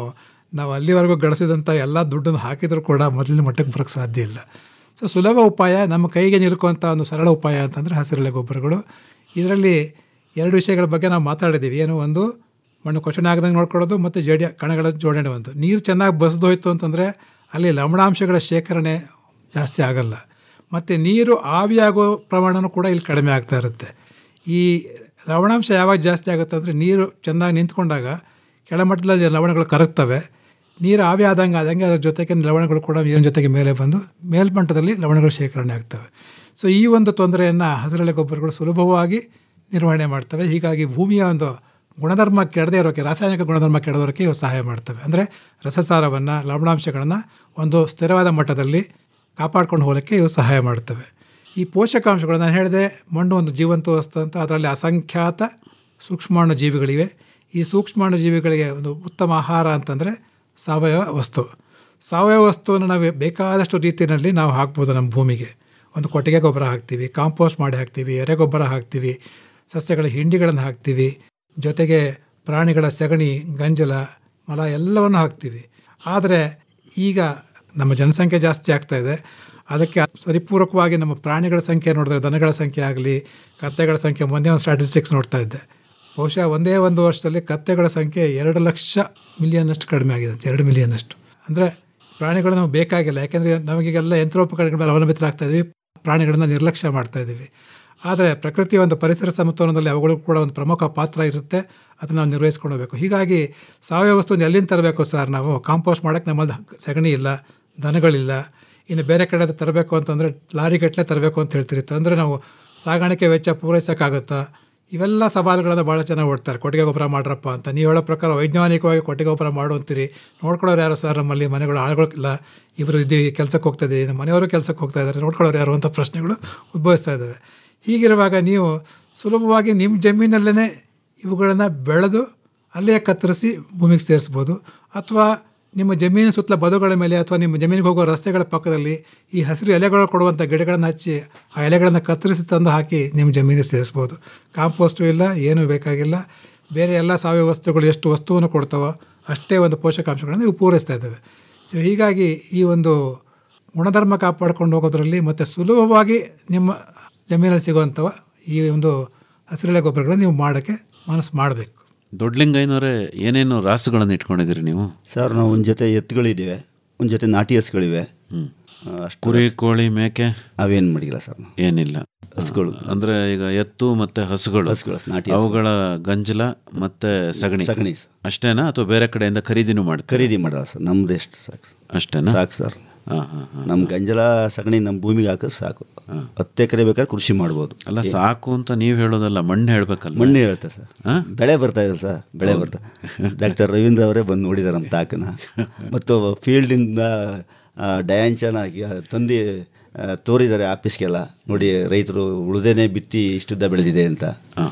ಅಲ್ಲಿವರೆಗೂ ಗಳಿಸಿದಂಥ ಎಲ್ಲ ದುಡ್ಡನ್ನು ಹಾಕಿದರೂ ಕೂಡ ಮೊದಲಿನ ಮಟ್ಟಕ್ಕೆ ಬರೋಕ್ಕೆ ಸಾಧ್ಯ ಇಲ್ಲ. ಸೊ ಸುಲಭ ಉಪಾಯ, ನಮ್ಮ ಕೈಗೆ ನಿಲ್ಕುವಂಥ ಒಂದು ಸರಳ ಉಪಾಯ ಅಂತಂದರೆ ಹಸಿರೆಲೆ ಗೊಬ್ಬರಗಳು. ಇದರಲ್ಲಿ 2 ವಿಷಯಗಳ ಬಗ್ಗೆ ನಾವು ಮಾತಾಡಿದ್ದೀವಿ. ಏನು, ಒಂದು ಮಣ್ಣು ಕೊಚ್ಚಣೆ ಆಗದಂಗೆ ನೋಡ್ಕೊಳ್ಳೋದು ಮತ್ತು ಕಣಗಳ ಜೋಡಣೆ. ಒಂದು ನೀರು ಚೆನ್ನಾಗಿ ಬಸ್ದೋಯ್ತು ಅಂತಂದರೆ ಅಲ್ಲಿ ಲವಣಾಂಶಗಳ ಶೇಖರಣೆ ಜಾಸ್ತಿ ಆಗಲ್ಲ ಮತ್ತು ನೀರು ಆವಿಯಾಗೋ ಪ್ರಮಾಣವೂ ಕೂಡ ಇಲ್ಲಿ ಕಡಿಮೆ ಆಗ್ತಾ ಇರುತ್ತೆ. ಈ ಲವಣಾಂಶ ಯಾವಾಗ ಜಾಸ್ತಿ ಆಗುತ್ತೆ ಅಂದರೆ ನೀರು ಚೆನ್ನಾಗಿ ನಿಂತ್ಕೊಂಡಾಗ ಕೆಳಮಟ್ಟದಲ್ಲಿ ಲವಣಗಳು ಕರಗ್ತವೆ, ನೀರು ಆವಿ ಆದಂಗೆ ಅದರ ಜೊತೆಗೆ ಲವಣಗಳು ಕೂಡ ನೀರಿನ ಜೊತೆಗೆ ಮೇಲೆ ಬಂದು ಮೇಲ್ಮಟ್ಟದಲ್ಲಿ ಲವಣಗಳು ಶೇಖರಣೆ ಆಗ್ತವೆ. ಸೊ ಈ ಒಂದು ತೊಂದರೆಯನ್ನು ಹಸಿರೆಲೆ ಗೊಬ್ಬರಗಳು ಸುಲಭವಾಗಿ ನಿರ್ವಹಣೆ ಮಾಡ್ತವೆ. ಹೀಗಾಗಿ ಭೂಮಿಯ ಒಂದು ಗುಣಧರ್ಮ ಕೆಡದೇ ಇರೋಕ್ಕೆ, ರಾಸಾಯನಿಕ ಗುಣಧರ್ಮ ಕೆಡದೋರೋಕ್ಕೆ ಇವು ಸಹಾಯ ಮಾಡ್ತವೆ. ಅಂದರೆ ರಸಸಾರವನ್ನು, ಲವಣಾಂಶಗಳನ್ನು ಒಂದು ಸ್ಥಿರವಾದ ಮಟ್ಟದಲ್ಲಿ ಕಾಪಾಡ್ಕೊಂಡು ಹೋಗಲಿಕ್ಕೆ ಇವು ಸಹಾಯ ಮಾಡ್ತವೆ. ಈ ಪೋಷಕಾಂಶಗಳು ನಾನು ಹೇಳಿದೆ, ಮಣ್ಣು ಒಂದು ಜೀವಂತ ವಸ್ತು ಅಂತ. ಅದರಲ್ಲಿ ಅಸಂಖ್ಯಾತ ಸೂಕ್ಷ್ಮಾಣು ಜೀವಿಗಳಿವೆ. ಈ ಸೂಕ್ಷ್ಮಾಣು ಜೀವಿಗಳಿಗೆ ಒಂದು ಉತ್ತಮ ಆಹಾರ ಅಂತಂದರೆ ಸಾವಯವ ವಸ್ತು. ಸಾವಯವ ವಸ್ತುವನ್ನು ನಾವು ಬೇಕಾದಷ್ಟು ರೀತಿಯಲ್ಲಿ ನಾವು ಹಾಕ್ಬೋದು. ನಮ್ಮ ಭೂಮಿಗೆ ಒಂದು ಕೊಟ್ಟಿಗೆ ಗೊಬ್ಬರ ಹಾಕ್ತೀವಿ, ಕಾಂಪೋಸ್ಟ್ ಮಾಡಿ ಹಾಕ್ತೀವಿ, ಎರೆಗೊಬ್ಬರ ಹಾಕ್ತೀವಿ, ಸಸ್ಯಗಳ ಹಿಂಡಿಗಳನ್ನು ಹಾಕ್ತೀವಿ, ಜೊತೆಗೆ ಪ್ರಾಣಿಗಳ ಸಗಣಿ, ಗಂಜಲ, ಮಲ ಎಲ್ಲವನ್ನು ಹಾಕ್ತೀವಿ. ಆದರೆ ಈಗ ನಮ್ಮ ಜನಸಂಖ್ಯೆ ಜಾಸ್ತಿ ಆಗ್ತಾ ಇದೆ. ಅದಕ್ಕೆ ಸರಿಪೂರಕವಾಗಿ ನಮ್ಮ ಪ್ರಾಣಿಗಳ ಸಂಖ್ಯೆ ನೋಡಿದ್ರೆ, ದನಗಳ ಸಂಖ್ಯೆ ಆಗಲಿ, ಕತ್ತೆಗಳ ಸಂಖ್ಯೆ, ಮೊನ್ನೆ ಒಂದು ಸ್ಟ್ಯಾಟಿಸ್ಟಿಕ್ಸ್ ನೋಡ್ತಾ ಇದ್ದೆ, ಬಹುಶಃ ಒಂದೇ ಒಂದು ವರ್ಷದಲ್ಲಿ ಕತ್ತೆಗಳ ಸಂಖ್ಯೆ 2 ಲಕ್ಷ ಮಿಲಿಯನ್ನಷ್ಟು ಕಡಿಮೆ ಆಗಿದೆ. 2 ಮಿಲಿಯನ್ನಷ್ಟು. ಅಂದರೆ ಪ್ರಾಣಿಗಳು ನಮಗೆ ಬೇಕಾಗಿಲ್ಲ, ಯಾಕೆಂದರೆ ನಮಗೀಗೆಲ್ಲ ಯಂತ್ರೋಪಕರಣಗಳ ಮೇಲೆ ಅವಲಂಬಿತರಾಗ್ತಾ ಇದ್ದೀವಿ, ಪ್ರಾಣಿಗಳನ್ನು ನಿರ್ಲಕ್ಷ್ಯ ಮಾಡ್ತಾ ಇದ್ದೀವಿ. ಆದರೆ ಪ್ರಕೃತಿಯ ಒಂದು ಪರಿಸರ ಸಮತೋಲನದಲ್ಲಿ ಅವುಗಳು ಕೂಡ ಒಂದು ಪ್ರಮುಖ ಪಾತ್ರ ಇರುತ್ತೆ, ಅದನ್ನು ನಾವು ನಿರ್ವಹಿಸ್ಕೊಂಡು ಹೋಗಬೇಕು. ಹೀಗಾಗಿ ಸಾವಯವ ವಸ್ತುವನ್ನು ಎಲ್ಲಿಂದ ತರಬೇಕು ಸರ್? ನಾವು ಕಾಂಪೋಸ್ಟ್ ಮಾಡೋಕ್ಕೆ ನಮ್ಮಲ್ಲಿ ಸಗಣಿ ಇಲ್ಲ, ದನಗಳಿಲ್ಲ. ಇನ್ನು ಬೇರೆ ಕಡೆ ತರಬೇಕು ಅಂತಂದರೆ ಲಾರಿಗಟ್ಟಲೆ ತರಬೇಕು ಅಂತ ಹೇಳ್ತೀರಿ. ಅಂದರೆ ನಾವು ಸಾಗಾಣಿಕೆ ವೆಚ್ಚ ಪೂರೈಸೋಕ್ಕಾಗುತ್ತಾ? ಇವೆಲ್ಲ ಸವಾಲುಗಳನ್ನು ಭಾಳ ಚೆನ್ನಾಗಿ ಓಡ್ತಾರೆ. ಕೊಟ್ಟಿಗೆ ಗೊಬ್ಬರ ಮಾಡ್ರಪ್ಪ ಅಂತ ನೀವು ಹೇಳೋ ಪ್ರಕಾರ ವೈಜ್ಞಾನಿಕವಾಗಿ ಕೊಟ್ಟಿಗೆ ಗೊಬ್ಬರ ಮಾಡು ಅಂತೀರಿ. ನೋಡ್ಕೊಳ್ಳೋರು ಯಾರು ಸರ್? ನಮ್ಮಲ್ಲಿ ಮನೆಗಳು ಆಳುಗಳಿಲ್ಲ, ಇಬ್ಬರು ಇದ್ದೀವಿ, ಕೆಲಸಕ್ಕೆ ಹೋಗ್ತಾ ಇದ್ದೀವಿ, ನಮ್ಮ ಮನೆಯವರು ಕೆಲಸಕ್ಕೆ ಹೋಗ್ತಾ ಇದ್ದಾರೆ, ನೋಡ್ಕೊಳ್ಳೋರು ಯಾರು ಅಂತ ಪ್ರಶ್ನೆಗಳು ಉದ್ಭವಿಸ್ತಾ ಇದ್ದಾವೆ. ಹೀಗಿರುವಾಗ ನೀವು ಸುಲಭವಾಗಿ ನಿಮ್ಮ ಜಮೀನಲ್ಲೇ ಇವುಗಳನ್ನು ಬೆಳೆದು ಅಲ್ಲೇ ಕತ್ತರಿಸಿ ಭೂಮಿಗೆ ಸೇರಿಸ್ಬೋದು. ಅಥವಾ ನಿಮ್ಮ ಜಮೀನು ಸುತ್ತಲ ಬದುಗಳ ಮೇಲೆ ಅಥವಾ ನಿಮ್ಮ ಜಮೀನಿಗೆ ಹೋಗೋ ರಸ್ತೆಗಳ ಪಕ್ಕದಲ್ಲಿ ಈ ಹಸಿರು ಎಲೆಗಳು ಕೊಡುವಂಥ ಗಿಡಗಳನ್ನು ಹಚ್ಚಿ ಆ ಎಲೆಗಳನ್ನು ಕತ್ತರಿಸಿ ತಂದು ಹಾಕಿ ನಿಮ್ಮ ಜಮೀನಿಗೆ ಸೇರಿಸ್ಬೋದು. ಕಾಂಪೋಸ್ಟು ಇಲ್ಲ, ಏನೂ ಬೇಕಾಗಿಲ್ಲ. ಬೇರೆ ಎಲ್ಲ ಸಾವಯವ ವಸ್ತುಗಳು ಎಷ್ಟು ವಸ್ತುವನ್ನು ಕೊಡ್ತಾವೋ ಅಷ್ಟೇ ಒಂದು ಪೋಷಕಾಂಶಗಳನ್ನು ಇವು ಪೂರೈಸ್ತಾ ಇದ್ದಾವೆ. ಸೊ ಹೀಗಾಗಿ ಈ ಒಂದು ಗುಣಧರ್ಮ ಕಾಪಾಡ್ಕೊಂಡು ಹೋಗೋದ್ರಲ್ಲಿ ಮತ್ತು ಸುಲಭವಾಗಿ ನಿಮ್ಮ ಜಮೀನಲ್ಲಿ ಸಿಗುವಂಥವ ಈ ಒಂದು ಹಸಿರೆಲೆ ಗೊಬ್ಬರಗಳನ್ನು ನೀವು ಮಾಡೋಕ್ಕೆ ಮನಸ್ಸು ಮಾಡಬೇಕು. ದೊಡ್ಡಲಿಂಗಯ್ಯನವರೇ, ಏನೇನು ರಾಸುಗಳನ್ನು ಇಟ್ಕೊಂಡಿದ್ದೀರಿ ನೀವು? ಸರ್, ನಾವು ಒಂದು ಜೊತೆ ಎತ್ತುಗಳಿವೆ, ಒಂದು ಜೊತೆ ನಾಟಿ ಹಸುಗಳಿವೆ. ಅಷ್ಟು ಕುರಿ, ಕೋಳಿ, ಮೇಕೆ ಅವೇನು ಮಾಡಿಲ್ಲ ಸರ್. ಏನಿಲ್ಲ. ಹಸುಗಳು ಅಂದರೆ ಈಗ ಎತ್ತು ಮತ್ತು ಹಸುಗಳು, ನಾಟಿ ಅವುಗಳ ಗಂಜಲ ಮತ್ತು ಸಗಣಿ ಅಷ್ಟೇನಾ ಅಥವಾ ಬೇರೆ ಕಡೆಯಿಂದ ಖರೀದಿನೂ ಮಾಡ್ತೀವಿ? ಖರೀದಿ ಮಾಡಲ್ಲ ಸರ್, ನಮ್ಮದು ಎಷ್ಟು ಸಾಕು. ಅಷ್ಟೇನಾ? ಸಾಕು ಸರ್. ನಮ್ಮ ಗಂಜಲ ಸಗಣಿ ನಮ್ಮ ಭೂಮಿಗೆ ಹಾಕಿದ್ರೆ ಸಾಕು. 10 ಎಕರೆ ಬೇಕಾದ್ರೆ ಕೃಷಿ ಮಾಡ್ಬೋದು. ಅಲ್ಲ, ಸಾಕು ಅಂತ ನೀವು ಹೇಳೋದಲ್ಲ, ಮಣ್ಣು ಹೇಳ್ಬೇಕಲ್ಲ. ಮಣ್ಣು ಹೇಳ್ತಾರೆ ಸರ್. ಬೆಳೆ ಬರ್ತಾ ಇದೆ ಸರ್, ಬೆಳೆ ಬರ್ತಾ. ಡಾಕ್ಟರ್ ರವೀಂದ್ರ ಅವರೇ ಬಂದು ನೋಡಿದ್ದಾರೆ ನಮ್ಮ ತಾಕನ. ಮತ್ತು ಫೀಲ್ಡಿಂದ ಡಯಾಂಚನ ತಂದು ತೋರಿದ್ದಾರೆ ಆಫೀಸ್ಗೆಲ್ಲ. ನೋಡಿ, ರೈತರು ಉಳಿದೇನೆ ಬಿತ್ತಿ ಇಷ್ಟುದ್ದ ಬೆಳೆದಿದೆ ಅಂತ,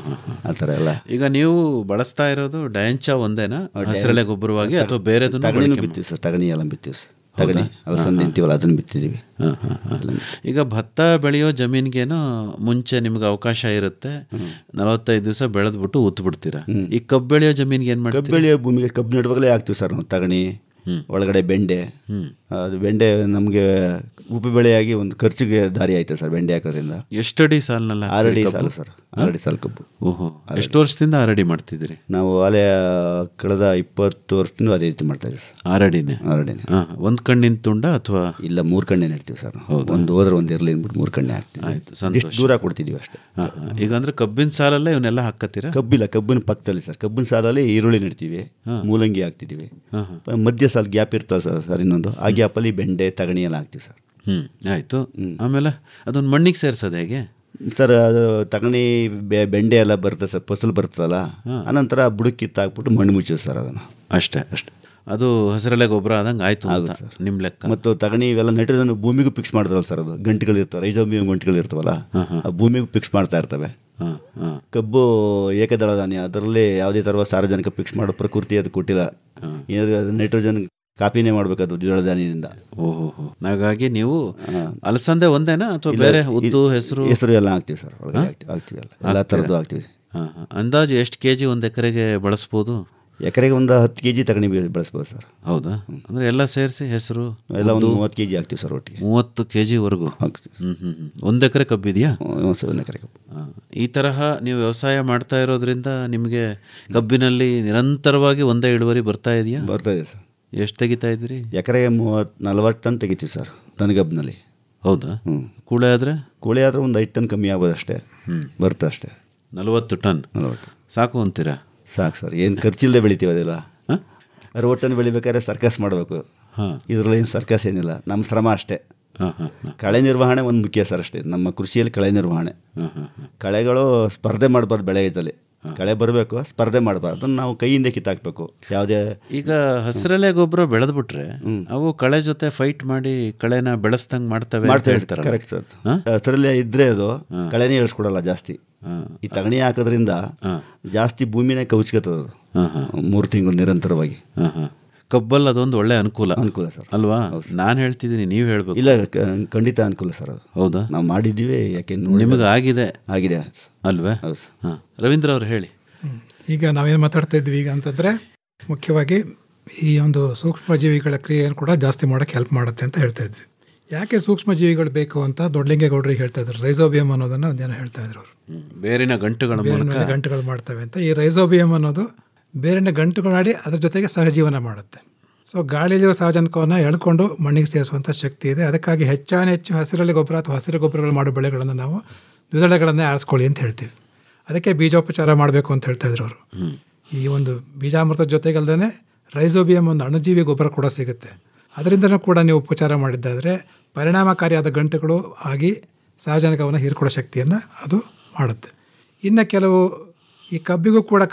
ಆ ಥರ ಎಲ್ಲ. ಈಗ ನೀವು ಬಳಸ್ತಾ ಇರೋದು ಡಯಾಂಚ ಒಂದೇನಾ ಹಸಿರೆಲೆ ಗೊಬ್ಬರವಾಗಿ ಅಥವಾ ಬೇರೆ? ತಗಣಿನೂ ಬಿತ್ತೀವಿ ಸರ್, ತಗಣಿ ಎಲ್ಲ ಬಿತ್ತೀವಿ ಸರ್. ತಗಣಿ ಅಲಸಂದೆ ಅಂತೀವಲ್ಲ, ಅದನ್ನು ಬಿತ್ತಿದ್ದೀವಿ. ಈಗ ಭತ್ತ ಬೆಳೆಯೋ ಜಮೀನಿಗೇನೋ ಮುಂಚೆ ನಿಮ್ಗೆ ಅವಕಾಶ ಇರುತ್ತೆ, 45 ದಿವಸ ಬೆಳೆದ್ಬಿಟ್ಟು ಉತ್ತು ಬಿಡ್ತೀರಾ. ಈ ಕಬ್ಬು ಬೆಳೆಯೋ ಜಮೀನಿಗೆ ಏನು ಮಾಡ್ತೀವಿ? ಕಬ್ಬು ಬೆಳೆಯೋ ಭೂಮಿಗೆ ಕಬ್ಬು ನೆಡುವಾಗಲೇ ಹಾಕ್ತೀವಿ ಸರ್ ನಾವು ತಗಣಿ. ಒಳಗಡೆ ಬೆಂಡೆ, ಅದು ಬೆಂಡೆ ನಮಗೆ ಉಪಬೆಳೆಯಾಗಿ ಒಂದು ಖರ್ಚಿಗೆ ದಾರಿ ಆಯ್ತು ಸರ್ ಬೆಂಡೆ ಹಾಕೋದ್ರಿಂದ. ಎಷ್ಟು ಅಡಿ ಸಾಲಿನಲ್ಲ? 6 ಅಡಿ ಸಾಲು ಸರ್, 6 ಅಡಿ ಸಾಲು ಕಬ್ಬು. ಓಹೋ, ಎಷ್ಟು ವರ್ಷದಿಂದ 6 ಅಡಿ ಮಾಡ್ತಿದ್ದೀರಿ? ನಾವು ಅಲೆ ಕಳೆದ 20 ವರ್ಷದಿಂದ ಅದೇ ರೀತಿ ಮಾಡ್ತಾ ಇದ್ದೀವಿ ಸರ್. 6 ಅಡಿನೇ? 6 ಅಡಿನೇ. ಒಂದು ಕಣ್ಣಿನ ತುಂಡ ಅಥವಾ? ಇಲ್ಲ, 3 ಕಣ್ಣೆ ನೆಡ್ತೀವಿ ಸರ್. ಒಂದು ಹೋದ್ರೆ ಒಂದು ಇರಲಿ ಅಂದ್ಬಿಟ್ಟು 3 ಕಣ್ಣೆ ಹಾಕ್ತೀವಿ. ಆಯ್ತು, ಸಂತೋಷ. ದೂರ ಕೊಡ್ತಿದ್ದೀವಿ ಅಷ್ಟೇ. ಈಗ ಅಂದ್ರೆ ಕಬ್ಬಿನ ಸಾಲಲ್ಲೇ ಇವನ್ನೆಲ್ಲ ಹಾಕತ್ತೀರಾ? ಕಬ್ಬಿಲ್ಲ, ಕಬ್ಬಿನ ಪಕ್ಕದಲ್ಲಿ ಸರ್. ಕಬ್ಬಿನ ಸಾಲಲ್ಲಿ ಈರುಳ್ಳಿ ನೆಡ್ತೀವಿ, ಮೂಲಂಗಿ ಹಾಕ್ತಿದ್ದೀವಿ. ಮಧ್ಯ ಸಾಲು ಗ್ಯಾಪ್ ಇರ್ತದೆ ಸರ್ ಇನ್ನೊಂದು, ಆ ಗ್ಯಾಪಲ್ಲಿ ಬೆಂಡೆ, ತಗಣಿ ಎಲ್ಲ ಹಾಕ್ತೀವಿ ಸರ್. ಆಯಿತು. ಆಮೇಲೆ ಅದೊಂದು ಮಣ್ಣಿಗೆ ಸೇರಿಸೋದು ಹೇಗೆ ಸರ್? ಅದು ತಗಣಿ ಬೆಂಡೆ ಎಲ್ಲ ಬರ್ತದೆ ಸರ್, ಫಸಲು ಬರ್ತದಲ್ಲ, ಅನಂತರ ಬುಡಕ್ಕೆ ಕಿತ್ತಾಕ್ಬಿಟ್ಟು ಮಣ್ಣು ಮುಚ್ಚೋದು ಸರ್ ಅದನ್ನು. ಅಷ್ಟೇ. ಅದು ಹಸಿರೆಲೆ ಗೊಬ್ಬರ ಆದಂಗೆ ಆಯಿತು ಆಗುತ್ತೆ ಸರ್ ನಿಮ್ಮ ಲೆಕ್ಕ. ಮತ್ತು ತಗಣಿ ಇವೆಲ್ಲ ನೈಟ್ರೋಜನ್ ಭೂಮಿಗೂ ಫಿಕ್ಸ್ ಮಾಡ್ತಾರಲ್ಲ ಸರ್, ಅದು ಗಂಟೆಗಳಿರ್ತವೆ, ರೈಜೋಮಿಯಂ ಗಂಟೆಗಳಿರ್ತವಲ್ಲ, ಆ ಭೂಮಿಗೂ ಫಿಕ್ಸ್ ಮಾಡ್ತಾ ಇರ್ತವೆ. ಕಬ್ಬು ಏಕದಳ ಧಾನ್ಯ, ಅದರಲ್ಲಿ ಯಾವುದೇ ಥರ ಸಾರ್ವಜನಿಕ ಫಿಕ್ಸ್ ಮಾಡೋ ಪ್ರಕೃತಿ ಅದು ಕೊಟ್ಟಿಲ್ಲ. ಏನಾದರೂ ನೈಟ್ರೋಜನ್ ಕಾಪಿನೇ ಮಾಡಬೇಕದು ದ್ವಿದಳ ಧಾನ್ಯದಿಂದ. ಓಹೋ, ಹಾಗಾಗಿ ನೀವು ಅಲಸಂದೆ ಒಂದೇನಾ ಅಥವಾ ಬೇರೆ ಉದ್ದು, ಹೆಸರು ಎಲ್ಲ ಹಾಕ್ತೀವಿ ಸರ್, ಒಳಗಡೆ ಹಾಕ್ತೀವಿ, ಎಲ್ಲ ಥರದ್ದು ಹಾಕ್ತೀವಿ. ಅಂದಾಜು ಎಷ್ಟು ಕೆಜಿ ಒಂದು ಎಕರೆಗೆ ಬಳಸ್ಬೋದು? ಎಕರೆಗೆ ಒಂದು 10 kg ತಗಣಿ ಬಳಸ್ಬೋದು ಸರ್. ಹೌದಾ? ಅಂದರೆ ಎಲ್ಲ ಸೇರಿಸಿ ಹೆಸರು ಎಲ್ಲ ಒಂದು 30 kg ಹಾಕ್ತೀವಿ ಸರ್ ಒಟ್ಟಿಗೆ. 30 kgವರೆಗೂ ಹಾಕ್ತೀವಿ. 1 ಎಕರೆ ಕಬ್ಬಿದೆಯಾ? 1 ಎಕರೆ ಕಬ್ಬು. ಈ ತರಹ ನೀವು ವ್ಯವಸಾಯ ಮಾಡ್ತಾ ಇರೋದ್ರಿಂದ ನಿಮಗೆ ಕಬ್ಬಿನಲ್ಲಿ ನಿರಂತರವಾಗಿ ಒಂದೇ ಇಳುವರಿ ಬರ್ತಾ ಇದೆಯಾ? ಬರ್ತಾ ಇದೆ ಸರ್. ಎಷ್ಟು ತೆಗಿತಾ ಇದ್ದೀರಿ? ಎಕರೆಗೆ 30-40 ಟನ್ ತೆಗಿತೀವಿ ಸರ್ ದನಗಬ್ಬಿನಲ್ಲಿ. ಹೌದಾ? ಕೂಳೆ ಆದರೆ? ಕೂಳೆ ಆದರೆ ಒಂದು 5 ಟನ್ ಕಮ್ಮಿ ಆಗ್ಬೋದು ಅಷ್ಟೇ, ಬರುತ್ತೆ ಅಷ್ಟೇ. 40 ಟನ್ ಸಾಕು ಅಂತೀರಾ? ಸಾಕು ಸರ್, ಏನು ಖರ್ಚಿಲ್ಲದೆ ಬೆಳಿತೀವಿ ಅದೆಲ್ಲ. 60 ಟನ್ ಬೆಳಿಬೇಕಾದ್ರೆ ಸರ್ಕಸ್ ಮಾಡಬೇಕು, ಇದರಲ್ಲಿ ಏನು ಸರ್ಕಸ್ ಏನಿಲ್ಲ, ನಮ್ಮ ಶ್ರಮ ಅಷ್ಟೇ. ಕಳೆ ನಿರ್ವಹಣೆ ಒಂದು ಮುಖ್ಯ ಸರ್ ಅಷ್ಟೇ. ನಮ್ಮ ಕೃಷಿಯಲ್ಲಿ ಕಳೆ ನಿರ್ವಹಣೆ, ಕಳೆಗಳು ಸ್ಪರ್ಧೆ ಮಾಡಬಾರ್ದು. ಬೆಳೆಯಲ್ಲಿ ಕಳೆ ಬರಬೇಕು, ಸ್ಪರ್ಧೆ ಮಾಡಬಾರ್ದು, ಅದನ್ನು ನಾವು ಕೈಯಿಂದ ಕಿತ್ತಾಕಬೇಕು. ಯಾವುದೇ ಈಗ ಹಸಿರೆಲೆ ಗೊಬ್ಬರ ಬೆಳೆದ್ಬಿಟ್ರೆ ಅವು ಕಳೆ ಜೊತೆ ಫೈಟ್ ಮಾಡಿ ಕಳೆನ ಬೆಳೆಸ್ದಂಗೆ ಮಾಡ್ತವೆ. Correct sir. ಹಸಿರೆಲೆ ಇದ್ರೆ ಅದು ಕಳೆನೇ ಇಳಿಸ್ಕೊಡಲ್ಲ ಜಾಸ್ತಿ. ಈ ತಗಣಿ ಹಾಕೋದ್ರಿಂದ ಜಾಸ್ತಿ ಭೂಮಿನೇ ಕೌಚ್ಕತ್ತದ 3 ತಿಂಗಳು ನಿರಂತರವಾಗಿ. ಕಬ್ಬಲ್ಲಿ ಅದೊಂದು ಒಳ್ಳೆ ಅನುಕೂಲ ಸರ್ ಅಲ್ವಾ? ನಾನು ಹೇಳ್ತಿದ್ದೀನಿ, ನೀವು ಹೇಳ್ಬೇಕು. ಇಲ್ಲ, ಖಂಡಿತ ಅನುಕೂಲ ಸರ್ ಅದು. ಹೌದಾ? ನಾವು ಮಾಡಿದ್ದೀವಿ, ಯಾಕೆ ನಿಮಗೆ ಆಗಿದೆ ಅಲ್ವೇ? ರವೀಂದ್ರ ಅವ್ರು ಹೇಳಿ. ಈಗ ನಾವೇನು ಮಾತಾಡ್ತಾ ಇದ್ವಿ ಈಗ ಅಂತಂದರೆ ಮುಖ್ಯವಾಗಿ ಈ ಒಂದು ಸೂಕ್ಷ್ಮಜೀವಿಗಳ ಕ್ರಿಯೆಯನ್ನು ಕೂಡ ಜಾಸ್ತಿ ಮಾಡೋಕ್ಕೆ ಹೆಲ್ಪ್ ಮಾಡುತ್ತೆ ಅಂತ ಹೇಳ್ತಾ ಇದ್ವಿ. ಯಾಕೆ ಸೂಕ್ಷ್ಮಜೀವಿಗಳು ಬೇಕು ಅಂತ ದೊಡ್ಡಲಿಂಗೇಗೌಡರಿಗೆ ಹೇಳ್ತಾ ಇದ್ರು. ರೈಸೋಬಿಯಂ ಅನ್ನೋದನ್ನು ಒಂದೇನೋ ಹೇಳ್ತಾ ಇದ್ರು ಅವರು. ಬೇರಿನ ಗಂಟುಗಳು ಮಾಡ್ತವೆ ಅಂತ. ಈ ರೈಸೋಬಿಯಂ ಅನ್ನೋದು ಬೇರಿನ ಗಂಟುಗಳು ಮಾಡಿ ಅದ್ರ ಜೊತೆಗೆ ಸಹಜೀವನ ಮಾಡುತ್ತೆ. ಸೊ ಗಾಳಿಯಲ್ಲಿರೋ ಸಾರಜನಕವನ್ನು ಎಳ್ಕೊಂಡು ಮಣ್ಣಿಗೆ ಸೇರಿಸುವಂಥ ಶಕ್ತಿ ಇದೆ. ಅದಕ್ಕಾಗಿ ಹೆಚ್ಚು ಹಸಿರಲ್ಲಿ ಗೊಬ್ಬರ ಅಥವಾ ಹಸಿರು ಗೊಬ್ಬರಗಳು ಮಾಡೋ ಬೆಳೆಗಳನ್ನು ನಾವು ದ್ವಿದಳಗಳನ್ನೇ ಆರಿಸ್ಕೊಳ್ಳಿ ಅಂತ ಹೇಳ್ತೀವಿ. ಅದಕ್ಕೆ ಬೀಜೋಪಚಾರ ಮಾಡಬೇಕು ಅಂತ ಹೇಳ್ತಾ ಇದ್ರು ಅವರು. ಈ ಒಂದು ಬೀಜಾಮೃತದ ಜೊತೆಗಲ್ದೇ ರೈಸೋಬಿಯಂ ಒಂದು ಅಣುಜೀವಿ ಗೊಬ್ಬರ ಕೂಡ ಸಿಗುತ್ತೆ. ಅದರಿಂದನೂ ಕೂಡ ನೀವು ಉಪಚಾರ ಮಾಡಿದ್ದಾದರೆ ಪರಿಣಾಮಕಾರಿಯಾದ ಗಂಟುಗಳು ಆಗಿ ಸಾರಜನಕವನ್ನು ಹೀರ್ಕೊಳ್ಳೋ ಶಕ್ತಿಯನ್ನು ಅದು ಮಾಡುತ್ತೆ. ಇನ್ನು ಕೆಲವು ಈ ಕಬ್ಬಿಗೂ ಕೂಡ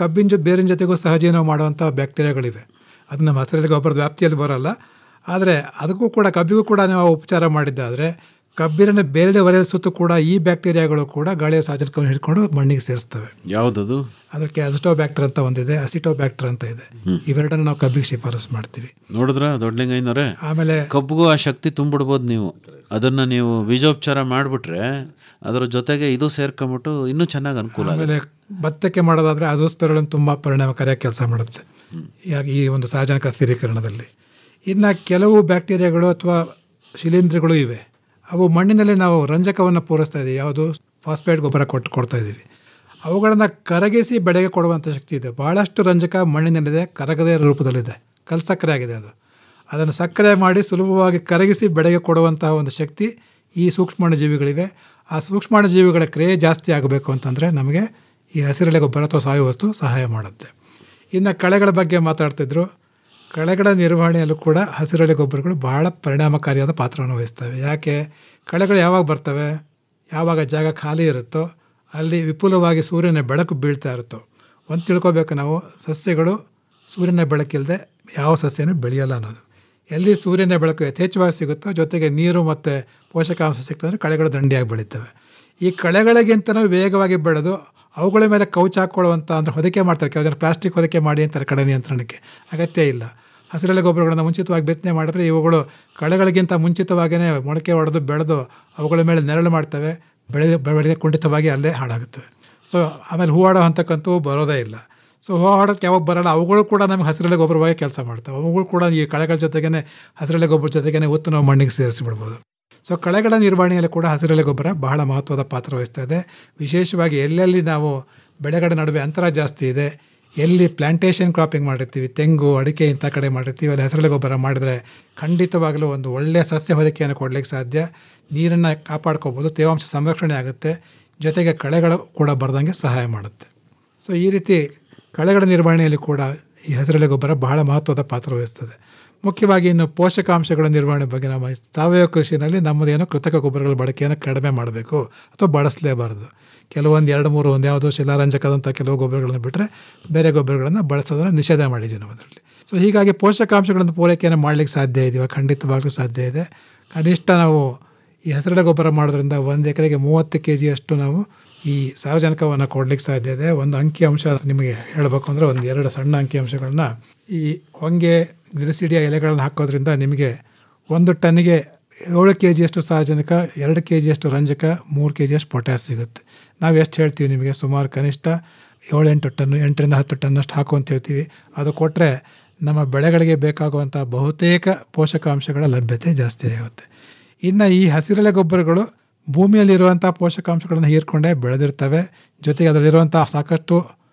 ಬೇರಿನ ಜೊತೆಗೂ ಸಹಜೀವನ ಮಾಡುವಂಥ ಬ್ಯಾಕ್ಟೀರಿಯಾಗಳಿವೆ. ಅದು ನಮ್ಮ ಹಸಿರಲ್ಲಿ ಗೊಬ್ಬರದ ವ್ಯಾಪ್ತಿಯಲ್ಲಿ ಬರೋಲ್ಲ. ಆದರೆ ಅದಕ್ಕೂ ಕೂಡ ಕಬ್ಬಿಗೂ ಕೂಡ ನಾವು ಉಪಚಾರ ಮಾಡಿದ್ದಾದರೆ ಕಬ್ಬಿನ ಬೇರೆ ವಲಯದ ಸುತ್ತು ಕೂಡ ಈ ಬ್ಯಾಕ್ಟೀರಿಯಾಗಳು ಕೂಡ ಗಾಳಿಯ ಸಾರಜನಕವನ್ನು ಹಿಡ್ಕೊಂಡು ಮಣ್ಣಿಗೆ ಸೇರಿಸ್ತವೆ. ಯಾವುದದು? ಅದಕ್ಕೆ ಅಸಿಟೋಬ್ಯಾಕ್ಟರ್ ಅಂತ ಒಂದಿದೆ, ಅಸಿಟೋಬ್ಯಾಕ್ಟರ್ ಅಂತ ಇದೆ. ಇವೆರಡನ್ನು ನಾವು ಕಬ್ಬಿಗೆ ಶಿಫಾರಸು ಮಾಡ್ತೀವಿ. ನೋಡಿದ್ರ ದೊಡ್ಡಲಿಂಗಯ್ಯನವರೇ, ಆಮೇಲೆ ಕಬ್ಬಿಗೂ ಆ ಶಕ್ತಿ ತುಂಬಿಡ್ಬೋದು. ನೀವು ಅದನ್ನು ನೀವು ಬೀಜೋಪಚಾರ ಮಾಡಿಬಿಟ್ರೆ ಅದರ ಜೊತೆಗೆ ಇದು ಸೇರ್ಕೊಂಬಿಟ್ಟು ಇನ್ನೂ ಚೆನ್ನಾಗಿ ಅನುಕೂಲ. ಆಮೇಲೆ ಭತ್ತಕ್ಕೆ ಮಾಡೋದಾದರೆ ಅಜೋಸ್ಪೆರಲನ್ ತುಂಬ ಪರಿಣಾಮಕಾರಿಯಾಗಿ ಕೆಲಸ ಮಾಡುತ್ತೆ ಈ ಒಂದು ಸಾರಜನಕ ಸ್ಥಿರೀಕರಣದಲ್ಲಿ. ಇನ್ನು ಕೆಲವು ಬ್ಯಾಕ್ಟೀರಿಯಾಗಳು ಅಥವಾ ಶಿಲೀಂಧ್ರಗಳು ಇವೆ. ಅವು ಮಣ್ಣಿನಲ್ಲಿ ನಾವು ರಂಜಕವನ್ನು ಪೂರೈಸ್ತಾ ಇದ್ದೀವಿ. ಯಾವುದು ಫಾಸ್ಫೇಟ್ ಗೊಬ್ಬರ ಕೊಡ್ತಾ ಇದ್ದೀವಿ. ಅವುಗಳನ್ನು ಕರಗಿಸಿ ಬೆಳೆಗೆ ಕೊಡುವಂಥ ಶಕ್ತಿ ಇದೆ. ಭಾಳಷ್ಟು ರಂಜಕ ಮಣ್ಣಿನಲ್ಲಿದೆ, ಕರಗದೇ ರೂಪದಲ್ಲಿದೆ, ಕಲ್ಸಕ್ಕರೆ ಆಗಿದೆ. ಅದನ್ನು ಸಕ್ಕರೆ ಮಾಡಿ ಸುಲಭವಾಗಿ ಕರಗಿಸಿ ಬೆಳೆಗೆ ಕೊಡುವಂತಹ ಒಂದು ಶಕ್ತಿ ಈ ಸೂಕ್ಷ್ಮಾಣುಜೀವಿಗಳಿವೆ. ಆ ಸೂಕ್ಷ್ಮಾಣುಜೀವಿಗಳ ಕ್ರಿಯೆ ಜಾಸ್ತಿ ಆಗಬೇಕು ಅಂತಂದರೆ ನಮಗೆ ಈ ಹಸಿರೆಲೆ ಗೊಬ್ಬರ ಅಥವಾ ಸಾವಯವ ವಸ್ತು ಸಹಾಯ ಮಾಡುತ್ತೆ. ಇನ್ನು ಕಳೆಗಳ ಬಗ್ಗೆ ಮಾತಾಡ್ತಿದ್ರು. ಕಳೆಗಳ ನಿರ್ವಹಣೆಯಲ್ಲೂ ಕೂಡ ಹಸಿರೆಲೆ ಗೊಬ್ಬರಗಳು ಬಹಳ ಪರಿಣಾಮಕಾರಿಯಾದ ಪಾತ್ರವನ್ನು ವಹಿಸ್ತವೆ. ಯಾಕೆ? ಕಳೆಗಳು ಯಾವಾಗ ಬರ್ತವೆ? ಯಾವಾಗ ಜಾಗ ಖಾಲಿ ಇರುತ್ತೋ ಅಲ್ಲಿ ವಿಪುಲವಾಗಿ ಸೂರ್ಯನ ಬೆಳಕು ಬೀಳ್ತಾ ಇರುತ್ತೋ. ಒಂದು ತಿಳ್ಕೊಬೇಕು ನಾವು, ಸಸ್ಯಗಳು ಸೂರ್ಯನ ಬೆಳಕಿಲ್ಲದೆ ಯಾವ ಸಸ್ಯನೂ ಬೆಳೆಯಲ್ಲ ಅನ್ನೋದು. ಎಲ್ಲಿ ಸೂರ್ಯನ ಬೆಳಕು ಯಥೇಚ್ಛವಾಗಿ ಸಿಗುತ್ತೋ ಜೊತೆಗೆ ನೀರು ಮತ್ತು ಪೋಷಕಾಂಶ ಸಿಗ್ತಂದರೆ ಕಳೆಗಳು ದಂಡಿಯಾಗಿ ಬೆಳೀತವೆ. ಈ ಕಳೆಗಳಿಗಿಂತನೂ ವೇಗವಾಗಿ ಬೆಳೆದು ಅವುಗಳ ಮೇಲೆ ಕೌಚ್ ಹಾಕ್ಕೊಳ್ಳುವಂಥ ಅಂದರೆ ಹೊದಿಕೆ ಮಾಡ್ತಾರೆ. ಕೆಲವು ಜನ ಪ್ಲಾಸ್ಟಿಕ್ ಹೊದಿಕೆ ಮಾಡಿ ಅಂತಾರೆ ಕಳೆ ನಿಯಂತ್ರಣಕ್ಕೆ. ಅಗತ್ಯ ಇಲ್ಲ. ಹಸಿರೆಲೆ ಗೊಬ್ಬರಗಳನ್ನು ಮುಂಚಿತವಾಗಿ ಬಿತ್ತನೆ ಮಾಡಿದ್ರೆ ಇವುಗಳು ಕಳೆಗಳಿಗಿಂತ ಮುಂಚಿತವಾಗಿಯೇ ಮೊಳಕೆ ಹೊಡೆದು ಬೆಳೆದು ಅವುಗಳ ಮೇಲೆ ನೆರಳು ಮಾಡ್ತವೆ. ಬೆಳೆಗೆ ಕುಂಠಿತವಾಗಿ ಅಲ್ಲೇ ಹಾಳಾಗುತ್ತವೆ. ಸೊ ಆಮೇಲೆ ಹೂವಾಡೋ ಹಂತಕ್ಕಂತೂ ಬರೋದೇ ಇಲ್ಲ. ಸೊ ಹೂವಾಡೋಕ್ಕೆ ಯಾವಾಗ ಬರೋಲ್ಲ ಅವುಗಳು ಕೂಡ ನಮಗೆ ಹಸಿರೆಲೆ ಗೊಬ್ಬರವಾಗಿ ಕೆಲಸ ಮಾಡ್ತವೆ. ಅವುಗಳು ಕೂಡ ಈ ಕಳೆಗಳ ಜೊತೆಗೇ ಹಸಿರೆಲೆ ಗೊಬ್ಬರ ಜೊತೆಗೇ ಒತ್ತು ನಾವು ಮಣ್ಣಿಗೆ ಸೇರಿಸಿಬಿಡ್ಬೋದು. ಸೊ ಕಳೆಗಳ ನಿರ್ವಹಣೆಯಲ್ಲಿ ಕೂಡ ಹಸಿರೆಲೆ ಗೊಬ್ಬರ ಬಹಳ ಮಹತ್ವದ ಪಾತ್ರ ವಹಿಸ್ತಾ ಇದೆ. ವಿಶೇಷವಾಗಿ ಎಲ್ಲೆಲ್ಲಿ ನಾವು ಬೆಳೆಗಳ ನಡುವೆ ಅಂತರ ಜಾಸ್ತಿ ಇದೆ, ಎಲ್ಲಿ ಪ್ಲಾಂಟೇಷನ್ ಕ್ರಾಪಿಂಗ್ ಮಾಡಿರ್ತೀವಿ, ತೆಂಗು ಅಡಿಕೆ ಇಂಥ ಕಡೆ ಮಾಡಿರ್ತೀವಿ, ಅಲ್ಲಿ ಹಸಿರೆಲೆ ಗೊಬ್ಬರ ಮಾಡಿದರೆ ಖಂಡಿತವಾಗಲೂ ಒಂದು ಒಳ್ಳೆಯ ಸಸ್ಯ ಹೊದಿಕೆಯನ್ನು ಕೊಡಲಿಕ್ಕೆ ಸಾಧ್ಯ. ನೀರನ್ನು ಕಾಪಾಡ್ಕೋಬೋದು, ತೇವಾಂಶ ಸಂರಕ್ಷಣೆ ಆಗುತ್ತೆ, ಜೊತೆಗೆ ಕಳೆಗಳು ಕೂಡ ಬರದಂಗೆ ಸಹಾಯ ಮಾಡುತ್ತೆ. ಸೊ ಈ ರೀತಿ ಕಳೆಗಳ ನಿರ್ವಹಣೆಯಲ್ಲಿ ಕೂಡ ಈ ಹಸಿರೆಲೆ ಗೊಬ್ಬರ ಬಹಳ ಮಹತ್ವದ ಪಾತ್ರ ವಹಿಸ್ತದೆ. ಮುಖ್ಯವಾಗಿ ಇನ್ನು ಪೋಷಕಾಂಶಗಳ ನಿರ್ವಹಣೆ ಬಗ್ಗೆ ನಮ್ಮ ಸಾವಯವ ಕೃಷಿಯಲ್ಲಿ ನಮ್ಮದೇನೋ ಕೃತಕ ಗೊಬ್ಬರಗಳ ಬಳಕೆಯನ್ನು ಕಡಿಮೆ ಮಾಡಬೇಕು ಅಥವಾ ಬಳಸಲೇಬಾರದು. ಕೆಲವೊಂದು 2-3 ಯಾವುದೋ ಶಿಲಾರಂಜಕದಂಥ ಕೆಲವು ಗೊಬ್ಬರಗಳನ್ನು ಬಿಟ್ಟರೆ ಬೇರೆ ಗೊಬ್ಬರಗಳನ್ನು ಬಳಸೋದನ್ನು ನಿಷೇಧ ಮಾಡಿದ್ದೀವಿ ನಾವು ಅದರಲ್ಲಿ. ಸೊ ಹೀಗಾಗಿ ಪೋಷಕಾಂಶಗಳನ್ನು ಪೂರೈಕೆಯನ್ನು ಮಾಡಲಿಕ್ಕೆ ಸಾಧ್ಯ ಇದೆಯಾ? ಖಂಡಿತವಾಗಲೂ ಸಾಧ್ಯ ಇದೆ. ಕನಿಷ್ಠ ನಾವು ಈ ಹಸಿರೆಲೆ ಗೊಬ್ಬರ ಮಾಡೋದ್ರಿಂದ 1 ಎಕರೆಗೆ 30 kg ನಾವು ಈ ಸಾರಜನಕವನ್ನು ಕೊಡಲಿಕ್ಕೆ ಸಾಧ್ಯ ಇದೆ. ಒಂದು ಅಂಕಿಅಂಶ ನಿಮಗೆ ಹೇಳಬೇಕು ಅಂದರೆ 2 ಸಣ್ಣ ಅಂಕಿಅಂಶಗಳನ್ನ, ಈ ಹೊಂಗೆ ಗ್ಲಿಸಿಡಿಯಾ ಎಲೆಗಳನ್ನು ಹಾಕೋದ್ರಿಂದ ನಿಮಗೆ 1 ಟನ್ನಿಗೆ 7 kg ಸಾರಜನಕ, 2 kg ರಂಜಕ, 3 kg ಪೊಟ್ಯಾಸ್ ಸಿಗುತ್ತೆ. ನಾವು ಎಷ್ಟು ಹೇಳ್ತೀವಿ ನಿಮಗೆ? ಸುಮಾರು ಕನಿಷ್ಠ 7-8 ಟನ್ನು, 8ರಿಂದ 10 ಟನ್ನಷ್ಟು ಹಾಕು ಅಂತ ಹೇಳ್ತೀವಿ. ಅದು ಕೊಟ್ಟರೆ ನಮ್ಮ ಬೆಳೆಗಳಿಗೆ ಬೇಕಾಗುವಂಥ ಬಹುತೇಕ ಪೋಷಕಾಂಶಗಳ ಲಭ್ಯತೆ ಜಾಸ್ತಿ ಆಗುತ್ತೆ. ಇನ್ನು ಈ ಹಸಿರೆಲೆ ಗೊಬ್ಬರಗಳು ಭೂಮಿಯಲ್ಲಿರುವಂಥ ಪೋಷಕಾಂಶಗಳನ್ನು ಹೀರ್ಕೊಂಡೇ ಬೆಳೆದಿರ್ತವೆ. ಜೊತೆಗೆ ಅದರಲ್ಲಿರುವಂಥ ಸಾಕಷ್ಟು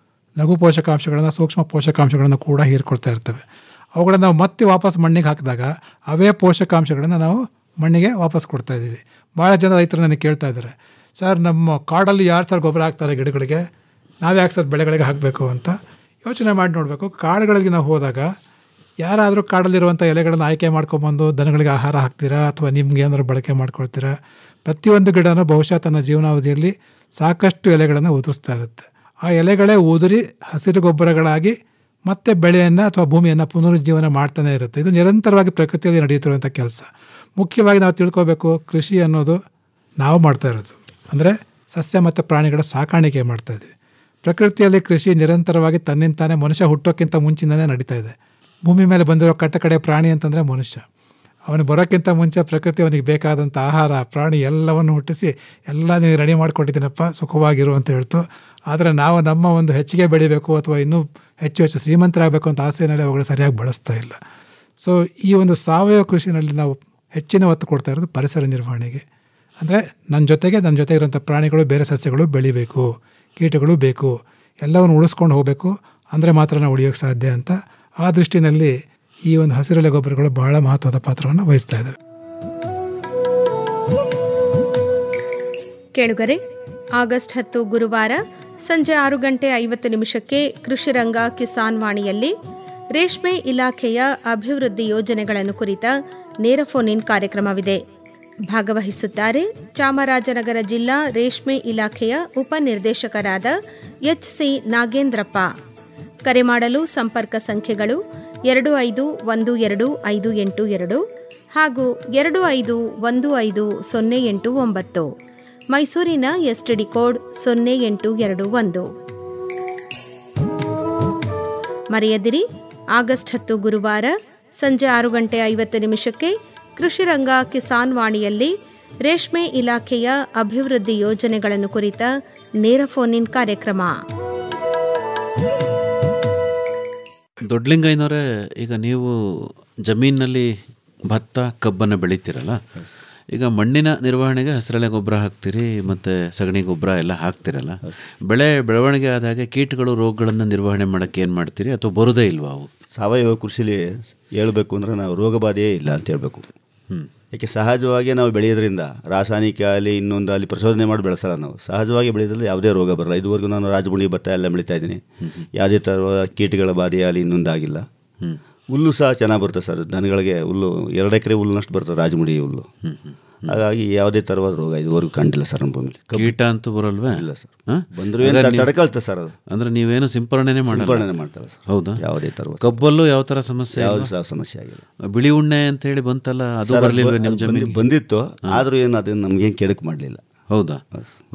ಲಘು ಪೋಷಕಾಂಶಗಳನ್ನು, ಸೂಕ್ಷ್ಮ ಪೋಷಕಾಂಶಗಳನ್ನು ಕೂಡ ಹೀರ್ಕೊಳ್ತಾ ಇರ್ತವೆ. ಅವುಗಳನ್ನು ನಾವು ಮತ್ತೆ ವಾಪಸ್ ಮಣ್ಣಿಗೆ ಹಾಕಿದಾಗ ಅವೇ ಪೋಷಕಾಂಶಗಳನ್ನು ನಾವು ಮಣ್ಣಿಗೆ ವಾಪಸ್ ಕೊಡ್ತಾಯಿದ್ದೀವಿ. ಭಾಳ ಜನ ರೈತರು ನನಗೆ ಕೇಳ್ತಾ ಇದ್ದಾರೆ, ಸರ್ ನಮ್ಮ ಕಾಡಲ್ಲಿ ಯಾರು ಸರ್ ಗೊಬ್ಬರ ಹಾಕ್ತಾರೆ ಗಿಡಗಳಿಗೆ, ನಾವು ಯಾಕೆ ಸರ್ ಬೆಳೆಗಳಿಗೆ ಹಾಕಬೇಕು ಅಂತ ಯೋಚನೆ ಮಾಡಿ ನೋಡಬೇಕು. ಕಾಡುಗಳಿಗೆ ನಾವು ಹೋದಾಗ ಯಾರಾದರೂ ಕಾಡಲ್ಲಿರುವಂಥ ಎಲೆಗಳನ್ನು ಆಯ್ಕೆ ಮಾಡ್ಕೊಂಬಂದು ದನಗಳಿಗೆ ಆಹಾರ ಹಾಕ್ತೀರಾ ಅಥವಾ ನಿಮ್ಗೆ ಏನಾದರೂ ಬಳಕೆ ಮಾಡ್ಕೊಳ್ತೀರಾ? ಪ್ರತಿಯೊಂದು ಗಿಡನೂ ಬಹುಶಃ ತನ್ನ ಜೀವನಾವಧಿಯಲ್ಲಿ ಸಾಕಷ್ಟು ಎಲೆಗಳನ್ನು ಉದುರಿಸ್ತಾ ಇರುತ್ತೆ. ಆ ಎಲೆಗಳೇ ಉದುರಿ ಹಸಿರು ಗೊಬ್ಬರಗಳಾಗಿ ಮತ್ತೆ ಬೆಳೆಯನ್ನು ಅಥವಾ ಭೂಮಿಯನ್ನು ಪುನರುಜ್ಜೀವನ ಮಾಡ್ತಾನೆ ಇರುತ್ತೆ. ಇದು ನಿರಂತರವಾಗಿ ಪ್ರಕೃತಿಯಲ್ಲಿ ನಡೆಯುತ್ತಿರುವಂಥ ಕೆಲಸ. ಮುಖ್ಯವಾಗಿ ನಾವು ತಿಳ್ಕೊಬೇಕು, ಕೃಷಿ ಅನ್ನೋದು ನಾವು ಮಾಡ್ತಾ ಇರೋದು ಅಂದರೆ ಸಸ್ಯ ಮತ್ತು ಪ್ರಾಣಿಗಳ ಸಾಕಾಣಿಕೆ ಮಾಡ್ತಾಯಿದ್ವಿ. ಪ್ರಕೃತಿಯಲ್ಲಿ ಕೃಷಿ ನಿರಂತರವಾಗಿ ತನ್ನಿಂತಾನೇ ಮನುಷ್ಯ ಹುಟ್ಟೋಕ್ಕಿಂತ ಮುಂಚಿನದೇ ನಡೀತಾ ಇದೆ. ಭೂಮಿ ಮೇಲೆ ಬಂದಿರೋ ಕಟ್ಟಕಡೆ ಪ್ರಾಣಿ ಅಂತಂದರೆ ಮನುಷ್ಯ. ಅವನು ಬರೋಕ್ಕಿಂತ ಮುಂಚೆ ಪ್ರಕೃತಿ ಅವನಿಗೆ ಬೇಕಾದಂಥ ಆಹಾರ, ಪ್ರಾಣಿ ಎಲ್ಲವನ್ನು ಹುಟ್ಟಿಸಿ ಎಲ್ಲ ನೀನು ರೆಡಿ ಮಾಡ್ಕೊಟ್ಟಿದ್ದೀನಪ್ಪ ಸುಖವಾಗಿರು ಅಂತ ಹೇಳ್ತು. ಆದರೆ ನಾವು ನಮ್ಮ ಒಂದು ಹೆಚ್ಚಿಗೆ ಬೆಳಿಬೇಕು ಅಥವಾ ಇನ್ನೂ ಹೆಚ್ಚು ಹೆಚ್ಚು ಶ್ರೀಮಂತರಾಗಬೇಕು ಅಂತ ಆಸೆಯಲ್ಲಿ ಅವುಗಳು ಸರಿಯಾಗಿ ಬಳಸ್ತಾ ಇಲ್ಲ. ಸೊ ಈ ಒಂದು ಸಾವಯವ ಕೃಷಿನಲ್ಲಿ ನಾವು ಹೆಚ್ಚಿನ ಒತ್ತು ಕೊಡ್ತಾ ಇರೋದು ಪರಿಸರ ನಿರ್ವಹಣೆಗೆ. ಅಂದರೆ ನನ್ನ ಜೊತೆ ಇರೋಂಥ ಪ್ರಾಣಿಗಳು, ಬೇರೆ ಸಸ್ಯಗಳು ಬೆಳಿಬೇಕು, ಕೀಟಗಳು ಬೇಕು, ಎಲ್ಲವನ್ನು ಉಳಿಸ್ಕೊಂಡು ಹೋಗಬೇಕು, ಅಂದರೆ ಮಾತ್ರ ನಾವು ಉಳಿಯೋಕ್ಕೆ ಸಾಧ್ಯ ಅಂತ. ಆ ದೃಷ್ಟಿನಲ್ಲಿ ಈ ಒಂದು ಹಸಿರೆಲೆ ಗೊಬ್ಬರಗಳು ಬಹಳ ಮಹತ್ವದ ಪಾತ್ರವನ್ನು ವಹಿಸ್ತಾ ಇದ್ದಾವೆ. ಕೇಳುಗರೆ, ಆಗಸ್ಟ್ 10 ಗುರುವಾರ ಸಂಜೆ 6:50 ಕೃಷಿರಂಗ ಕಿಸಾನ್ ವಾಣಿಯಲ್ಲಿ ರೇಷ್ಮೆ ಇಲಾಖೆಯ ಅಭಿವೃದ್ಧಿ ಯೋಜನೆಗಳನ್ನು ಕುರಿತ ನೇರ ಫೋನ್ ಇನ್ ಕಾರ್ಯಕ್ರಮವಿದೆ. ಭಾಗವಹಿಸುತ್ತಾರೆ ಚಾಮರಾಜನಗರ ಜಿಲ್ಲಾ ರೇಷ್ಮೆ ಇಲಾಖೆಯ ಉಪನಿರ್ದೇಶಕರಾದ HC ನಾಗೇಂದ್ರಪ್ಪ. ಕರೆ ಮಾಡಲು ಸಂಪರ್ಕ ಸಂಖ್ಯೆಗಳು 25125882 ಹಾಗೂ 25150889, ಮೈಸೂರಿನ STD ಕೋಡ್ 0821. ಮರೆಯದಿರಿ, ಆಗಸ್ಟ್ 10 ಗುರುವಾರ ಸಂಜೆ 6:50 ಕೃಷಿರಂಗ ಕಿಸಾನ್ ವಾಣಿಯಲ್ಲಿ ರೇಷ್ಮೆ ಇಲಾಖೆಯ ಅಭಿವೃದ್ಧಿ ಯೋಜನೆಗಳನ್ನು ಕುರಿತ ನೇರ ಫೋನ್ ಇನ್ ಕಾರ್ಯಕ್ರಮ. ದೊಡ್ಡಲಿಂಗಯ್ಯನವರೇ, ಈಗ ನೀವು ಜಮೀನಿನಲ್ಲಿ ಭತ್ತ, ಕಬ್ಬನ್ನು ಬೆಳಿತೀರಲ್ಲ, ಈಗ ಮಣ್ಣಿನ ನಿರ್ವಹಣೆಗೆ ಹಸಿರೆಲೆ ಗೊಬ್ಬರ ಹಾಕ್ತೀರಿ ಮತ್ತು ಸಗಣಿ ಗೊಬ್ಬರ ಎಲ್ಲ ಹಾಕ್ತಿರಲ್ಲ, ಬೆಳವಣಿಗೆ ಆದಾಗೆ ಕೀಟಗಳು, ರೋಗಗಳನ್ನು ನಿರ್ವಹಣೆ ಮಾಡೋಕ್ಕೆ ಏನು ಮಾಡ್ತೀರಿ ಅಥವಾ ಬರೋದೇ ಇಲ್ವಾ ಅವು? ಸಾವಯವ ಕೃಷಿಲಿ ಹೇಳ್ಬೇಕು ಅಂದರೆ ನಾವು ರೋಗ ಬಾಧೆಯೇ ಇಲ್ಲ ಅಂತ ಹೇಳ್ಬೇಕು. ಯಾಕೆ ಸಹಜವಾಗಿ ನಾವು ಬೆಳೆಯೋದ್ರಿಂದ ರಾಸಾಯನಿಕ ಅಲ್ಲಿ ಇನ್ನೊಂದು ಅಲ್ಲಿ ಪ್ರಚೋದನೆ ಮಾಡಿ ಬೆಳೆಸಲ್ಲ. ನಾವು ಸಹಜವಾಗಿ ಬೆಳೆಯೋದ್ರಲ್ಲಿ ಯಾವುದೇ ರೋಗ ಬರಲ್ಲ. ಇದುವರೆಗೂ ನಾನು ರಾಜಮುಂಡಿ ಭತ್ತ ಎಲ್ಲ ಬೆಳೀತಾ ಇದ್ದೀನಿ, ಯಾವುದೇ ಥರ ಕೀಟಗಳ ಬಾಧೆ ಅಲ್ಲಿ ಇನ್ನೊಂದಾಗಿಲ್ಲ. ಹುಲ್ಲು ಸಹ ಚೆನ್ನಾಗಿ ಬರ್ತದೆ ಸರ್. ದನಗಳಿಗೆ ಹುಲ್ಲು 2 ಎಕರೆ ಹುಲ್ಲುನಷ್ಟು ಬರ್ತದೆ ರಾಜಮುಡಿ ಹುಲ್ಲು. ಹಾಗಾಗಿ ಯಾವುದೇ ಥರವಾದ ರೋಗ ಇದುವರೆಗೂ ಕಂಡಿಲ್ಲ ಸರ್ ನಮ್ಮ ಭೂಮಿಲಿ. ಕೀಟ ಅಂತೂ ಬರಲ್ವೇ? ಇಲ್ಲ ಸರ್. ಬಂದರೂ ಏನು ತಡ್ಕೊಳ್ತದೆ ಸರ್ ಅದು. ಅಂದರೆ ನೀವೇನು ಸಿಂಪರಣೆನೇ ಮಾಡ್ತಾರೆ ಸರ್. ಹೌದಾ? ಯಾವುದೇ ಥರ. ಕಬ್ಬಲ್ಲೂ ಯಾವ ಥರ ಸಮಸ್ಯೆ? ಯಾವುದೇ ಸಹ ಸಮಸ್ಯೆ ಆಗಿಲ್ಲ. ಬಿಳಿ ಉಣ್ಣೆ ಅಂತ ಹೇಳಿ ಬಂತಲ್ಲ, ಅದು ಬರಲಿಲ್ಲ ನಿಮ್ಮ ಜಮೀನು? ಬಂದಿತ್ತು, ಆದರೂ ಏನು ಅದನ್ನು ನಮಗೇನು ಕೆಡಕು ಮಾಡಲಿಲ್ಲ. ಹೌದಾ?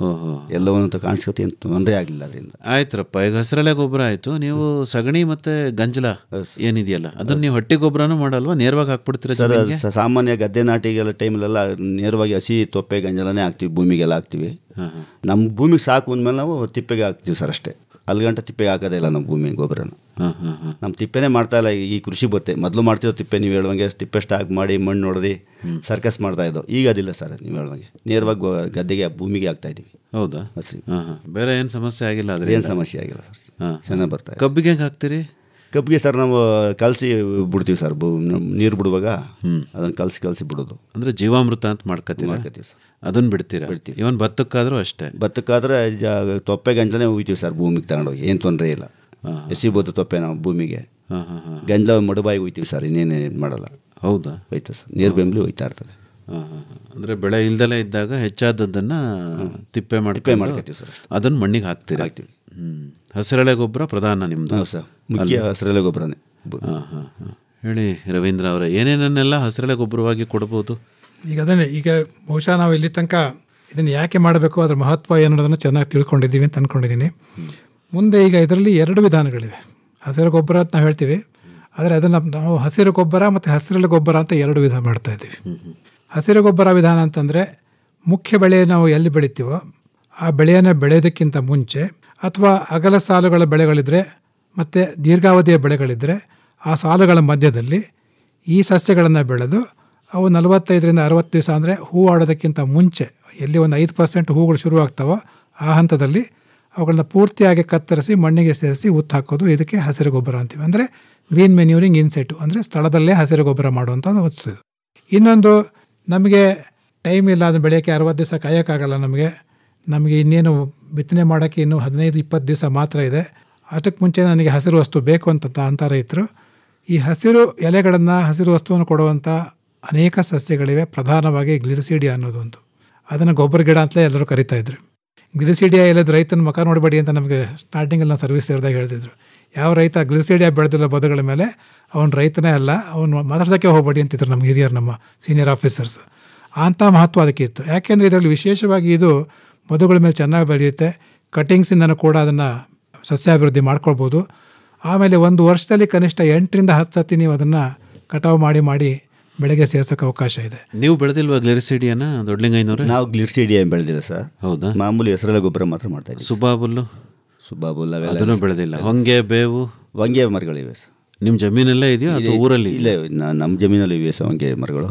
ಓಹೋ, ಎಲ್ಲವನ್ನಂತ ಕಾಣಿಸ್ಕೊತಿ ಅಂತ ತೊಂದರೆ ಆಗಲಿಲ್ಲ ಅದರಿಂದ. ಆಯ್ತರಪ್ಪ. ಈಗ ಹಸಿರೆಲೆ ಗೊಬ್ಬರ ಆಯಿತು, ನೀವು ಸಗಣಿ ಮತ್ತು ಗಂಜಲ ಏನಿದೆಯಲ್ಲ ಅದನ್ನು ನೀವು ಹಟ್ಟಿ ಗೊಬ್ಬರನೂ ಮಾಡಲ್ವಾ? ನೇರವಾಗಿ ಹಾಕ್ಬಿಡ್ತೀರ ಸರ್? ಸಾಮಾನ್ಯ ಗದ್ದೆ ನಾಟಿಗೆಲ್ಲ ಟೈಮಲ್ಲೆಲ್ಲ ನೇರವಾಗಿ ಹಸಿ ತೊಪ್ಪೆ ಗಂಜಲನೇ ಹಾಕ್ತೀವಿ, ಭೂಮಿಗೆಲ್ಲ ಹಾಕ್ತೀವಿ. ನಮ್ಮ ಭೂಮಿಗೆ ಸಾಕು ಅಂದಮೇಲೆ ನಾವು ತಿಪ್ಪೆಗೆ ಹಾಕ್ತೀವಿ ಸರ್, ಅಷ್ಟೇ. ಅಲ್ಲಿಗಂಟ ತಿಪ್ಪೆಗೆ ಹಾಕೋದೇ ಇಲ್ಲ ನಮ್ಮ ಭೂಮಿ ಗೊಬ್ಬರನ. ನಮ್ಮ ತಿಪ್ಪೆನೇ ಮಾಡ್ತಾ ಇಲ್ಲ ಈ ಕೃಷಿ ಬತ್ತೆ. ಮೊದಲು ಮಾಡ್ತಿದ್ದೋ ತಿಪ್ಪೆ, ನೀವು ಹೇಳುವಂಗೆ ತಿಪ್ಪೆ ಸ್ಟಾಕ್ ಮಾಡಿ ಮಣ್ಣು ಹೊಡೆದು ಸರ್ಕಸ್ ಮಾಡ್ತಾ ಇದ್ದೋ. ಈಗ ಅದಿಲ್ಲ ಸರ್, ನೀವು ಹೇಳುವಂಗೆ ನೇರವಾಗಿ ಗದ್ದೆಗೆ ಭೂಮಿಗೆ ಹಾಕ್ತಾ ಇದ್ದೀವಿ. ಹೌದಾ? ಹಸಿ. ಬೇರೆ ಏನು ಸಮಸ್ಯೆ ಆಗಿಲ್ಲ? ಅದ್ರ ಏನು ಸಮಸ್ಯೆ ಆಗಿಲ್ಲ ಸರ್, ಚೆನ್ನಾಗಿ ಬರ್ತಾ ಇದೆ. ಕಬ್ಬಿಗೆ ಹೆಂಗೆ ಹಾಕ್ತೀರಿ? ಕಬ್ಬಿಗೆ ಸರ್ ನಾವು ಕಲಸಿ ಬಿಡ್ತೀವಿ ಸರ್. ನೀರು ಬಿಡುವಾಗ ಅದನ್ನು ಕಲಸಿ ಬಿಡೋದು. ಅಂದರೆ ಜೀವಾಮೃತ ಅಂತ ಮಾಡ್ಕೊತೀವಿ ಸರ್. ಅದನ್ನು ಬಿಡ್ತೀವಿ. ಇವನ್ ಭತ್ತಕ್ಕಾದರೂ ಅಷ್ಟೇ. ಭತ್ತಕ್ಕಾದ್ರೆ ತೊಪ್ಪೆ ಗಂಜಲೇ ಹೋಗ್ತೀವಿ ಸರ್ ಭೂಮಿಗೆ ತಗೊಂಡೋಗಿ, ಏನು ತೊಂದರೆ ಇಲ್ಲ. ಎಸಿಬೋದು ತೊಪ್ಪೆ ನಾವು ಭೂಮಿಗೆ. ಗಂಜಲ ಮಡುಬಾಯಿಗೆ ಹೋಗ್ತೀವಿ ಸರ್, ಇನ್ನೇನು ಮಾಡಲ್ಲ. ಹೌದಾ? ಹೋಯ್ತಾ ಸರ್, ನೀರು ಬೆಂಬಲಿ ಹೋಯ್ತಾ ಇರ್ತದೆ. ಅಂದರೆ ಬೆಳೆ ಇಲ್ದಲೇ ಇದ್ದಾಗ ಹೆಚ್ಚಾದದ್ದನ್ನು ತಿಪ್ಪೆ ಮಾಡ್ಕೊತೀವಿ ಸರ್, ಅದನ್ನು ಮಣ್ಣಿಗೆ ಹಾಕ್ತೀವಿ. ಹಸಿರೆಲೆ ಗೊಬ್ಬರ ಪ್ರಧಾನ ನಿಮ್ಮದು? ಹೌದು ಸರ್, ಮುಖ್ಯ ಹಸಿರೆಲೆ ಗೊಬ್ಬರನೇ. ಹೇಳಿ ರವೀಂದ್ರ ಅವರೇ, ಏನೇನನ್ನೆಲ್ಲ ಹಸಿರೆಲೆ ಗೊಬ್ಬರವಾಗಿ ಕೊಡ್ಬೋದು? ಈಗ ಬಹುಶಃ ನಾವು ಇಲ್ಲಿ ತನಕ ಇದನ್ನು ಯಾಕೆ ಮಾಡಬೇಕು, ಅದರ ಮಹತ್ವ ಏನನ್ನೋದನ್ನು ಚೆನ್ನಾಗಿ ತಿಳ್ಕೊಂಡಿದ್ದೀವಿ ಅಂತ ಅಂದ್ಕೊಂಡಿದ್ದೀನಿ. ಮುಂದೆ ಈಗ ಇದರಲ್ಲಿ 2 ವಿಧಾನಗಳಿವೆ. ಹಸಿರು ಗೊಬ್ಬರ ಅಂತ ನಾವು ಹೇಳ್ತೀವಿ, ಆದರೆ ಅದನ್ನು ನಾವು ಹಸಿರು ಗೊಬ್ಬರ ಮತ್ತು ಹಸಿರೆಲೆ ಗೊಬ್ಬರ ಅಂತ 2 ವಿಧ ಮಾಡ್ತಾ ಇದ್ದೀವಿ. ಹಸಿರು ಗೊಬ್ಬರ ವಿಧಾನ ಅಂತಂದರೆ ಮುಖ್ಯ ಬೆಳೆ ನಾವು ಎಲ್ಲಿ ಬೆಳಿತೀವೋ ಆ ಬೆಳೆಯನ್ನು ಬೆಳೆಯೋದಕ್ಕಿಂತ ಮುಂಚೆ ಅಥವಾ ಅಗಲ ಸಾಲುಗಳ ಬೆಳೆಗಳಿದ್ದರೆ ಮತ್ತು ದೀರ್ಘಾವಧಿಯ ಬೆಳೆಗಳಿದ್ದರೆ ಆ ಸಾಲುಗಳ ಮಧ್ಯದಲ್ಲಿ ಈ ಸಸ್ಯಗಳನ್ನು ಬೆಳೆದು ಅವು 45ರಿಂದ 60 ದಿವಸ ಅಂದರೆ ಹೂ ಆಡೋದಕ್ಕಿಂತ ಮುಂಚೆ ಎಲ್ಲಿ ಒಂದು 5% ಹೂಗಳು ಶುರುವಾಗ್ತಾವೋ ಆ ಹಂತದಲ್ಲಿ ಅವುಗಳನ್ನ ಪೂರ್ತಿಯಾಗಿ ಕತ್ತರಿಸಿ ಮಣ್ಣಿಗೆ ಸೇರಿಸಿ ಉತ್ತು ಹಾಕೋದು, ಇದಕ್ಕೆ ಹಸಿರು ಗೊಬ್ಬರ ಅಂತೀವಿ. ಅಂದರೆ ಗ್ರೀನ್ ಮೆನ್ಯೂರಿಂಗ್ ಇನ್ಸೆಟ್ಟು, ಅಂದರೆ ಸ್ಥಳದಲ್ಲೇ ಹಸಿರು ಗೊಬ್ಬರ ಮಾಡುವಂಥ ವಸ್ತು ಇದು. ಇನ್ನೊಂದು, ನಮಗೆ ಟೈಮ್ ಇಲ್ಲ, ಅದನ್ನು ಬೆಳೆಯೋಕ್ಕೆ 60 ದಿವಸ ಕಾಯೋಕ್ಕಾಗಲ್ಲ. ನಮಗೆ ಇನ್ನೇನು ಬಿತ್ತನೆ ಮಾಡೋಕ್ಕೆ ಇನ್ನೂ 15-20 ದಿವಸ ಮಾತ್ರ ಇದೆ, ಅಷ್ಟಕ್ಕೆ ಮುಂಚೆ ನನಗೆ ಹಸಿರು ವಸ್ತು ಬೇಕು ಅಂತ ರೈತರು ಈ ಹಸಿರು ಎಲೆಗಳನ್ನು, ಹಸಿರು ವಸ್ತುವನ್ನು ಕೊಡುವಂಥ ಅನೇಕ ಸಸ್ಯಗಳಿವೆ. ಪ್ರಧಾನವಾಗಿ ಗ್ಲಿರಿಸಿಡಿಯಾ ಅನ್ನೋದು ಒಂದು, ಅದನ್ನು ಗೊಬ್ಬರ ಗಿಡ ಅಂತಲೇ ಎಲ್ಲರೂ ಕರಿತಾಯಿದ್ರು. ಗ್ಲಿರಿಸಿಡಿಯಾ ಇಲ್ಲದ ರೈತನ ಮುಖ ನೋಡಬೇಡಿ ಅಂತ ನಮಗೆ ಸ್ಟಾರ್ಟಿಂಗಲ್ಲಿ ನಾವು ಸರ್ವಿಸ್ ಸೇರಿದಾಗ ಹೇಳ್ತಿದ್ರು. ಯಾವ ರೈತ ಗ್ಲಿರಿಸಿಡಿಯಾ ಬೆಳೆದಿಲ್ಲ ಬದುಗಳ ಮೇಲೆ ಅವನು ರೈತನೇ ಅಲ್ಲ, ಅವನು ಮಾತಾಡ್ಸೋಕ್ಕೆ ಹೋಗಬೇಡಿ ಅಂತಿದ್ರು ನಮ್ಮ ಹಿರಿಯರು, ನಮ್ಮ ಸೀನಿಯರ್ ಆಫೀಸರ್ಸ್. ಅಂಥ ಮಹತ್ವ ಅದಕ್ಕೆ ಇತ್ತು. ಯಾಕೆಂದರೆ ಇದರಲ್ಲಿ ವಿಶೇಷವಾಗಿ ಇದು ಬದುಗಳ ಮೇಲೆ ಚೆನ್ನಾಗಿ ಬೆಳೆಯುತ್ತೆ. ಕಟಿಂಗ್ಸಿಂದನೂ ಕೂಡ ಅದನ್ನು ಸಸ್ಯಾಭಿವೃದ್ಧಿ ಮಾಡ್ಕೊಳ್ಬೋದು. ಆಮೇಲೆ ಒಂದು ವರ್ಷದಲ್ಲಿ ಕನಿಷ್ಠ 8ರಿಂದ 10 ಸತಿ ನೀವು ಅದನ್ನು ಕಟಾವು ಮಾಡಿ ಬೆಳೆಗೆ ಸೇರ್ಸೋಕೆ ಅವಕಾಶ ಇದೆ. ನೀವು ಬೆಳೆದಿಲ್ವಾ ಗ್ಲಿರಿಸಿಡಿಯಾನ ದೊಡ್ಡಲಿಂಗಯ್ಯನವ್ರೆ? ನಾವು ಗ್ಲಿರಿಸಿಡಿಯಾ ಬೆಳೆದಿಲ್ಲ ಸರ್. ಹೌದಾ? ಮಾಮೂಲಿ ಹಸಿರೆಲೆ ಗೊಬ್ಬರ ಮಾತ್ರ ಮಾಡ್ತಾ ಇದ್ದೀವಿ. ಸುಬಾಬುಲ್ಲು? ಸುಬ್ಬಾಬು ಅವೆಲ್ಲ ಅದನ್ನು ಬೆಳೆದಿಲ್ಲ. ಹೊಂಗೆ, ಬೇವು, ಹೊಂಗೆ ಮರಗಳಿವೆ ಸರ್. ನಿಮ್ಮ ಜಮೀನಲ್ಲೇ ಇದೆಯೋ ಅಥವಾ ಊರಲ್ಲಿ? ಇಲ್ಲೇ ನಮ್ಮ ಜಮೀನಲ್ಲಿ ಇವೆ ಸರ್ ಹೊಂಗೆ ಮರಗಳು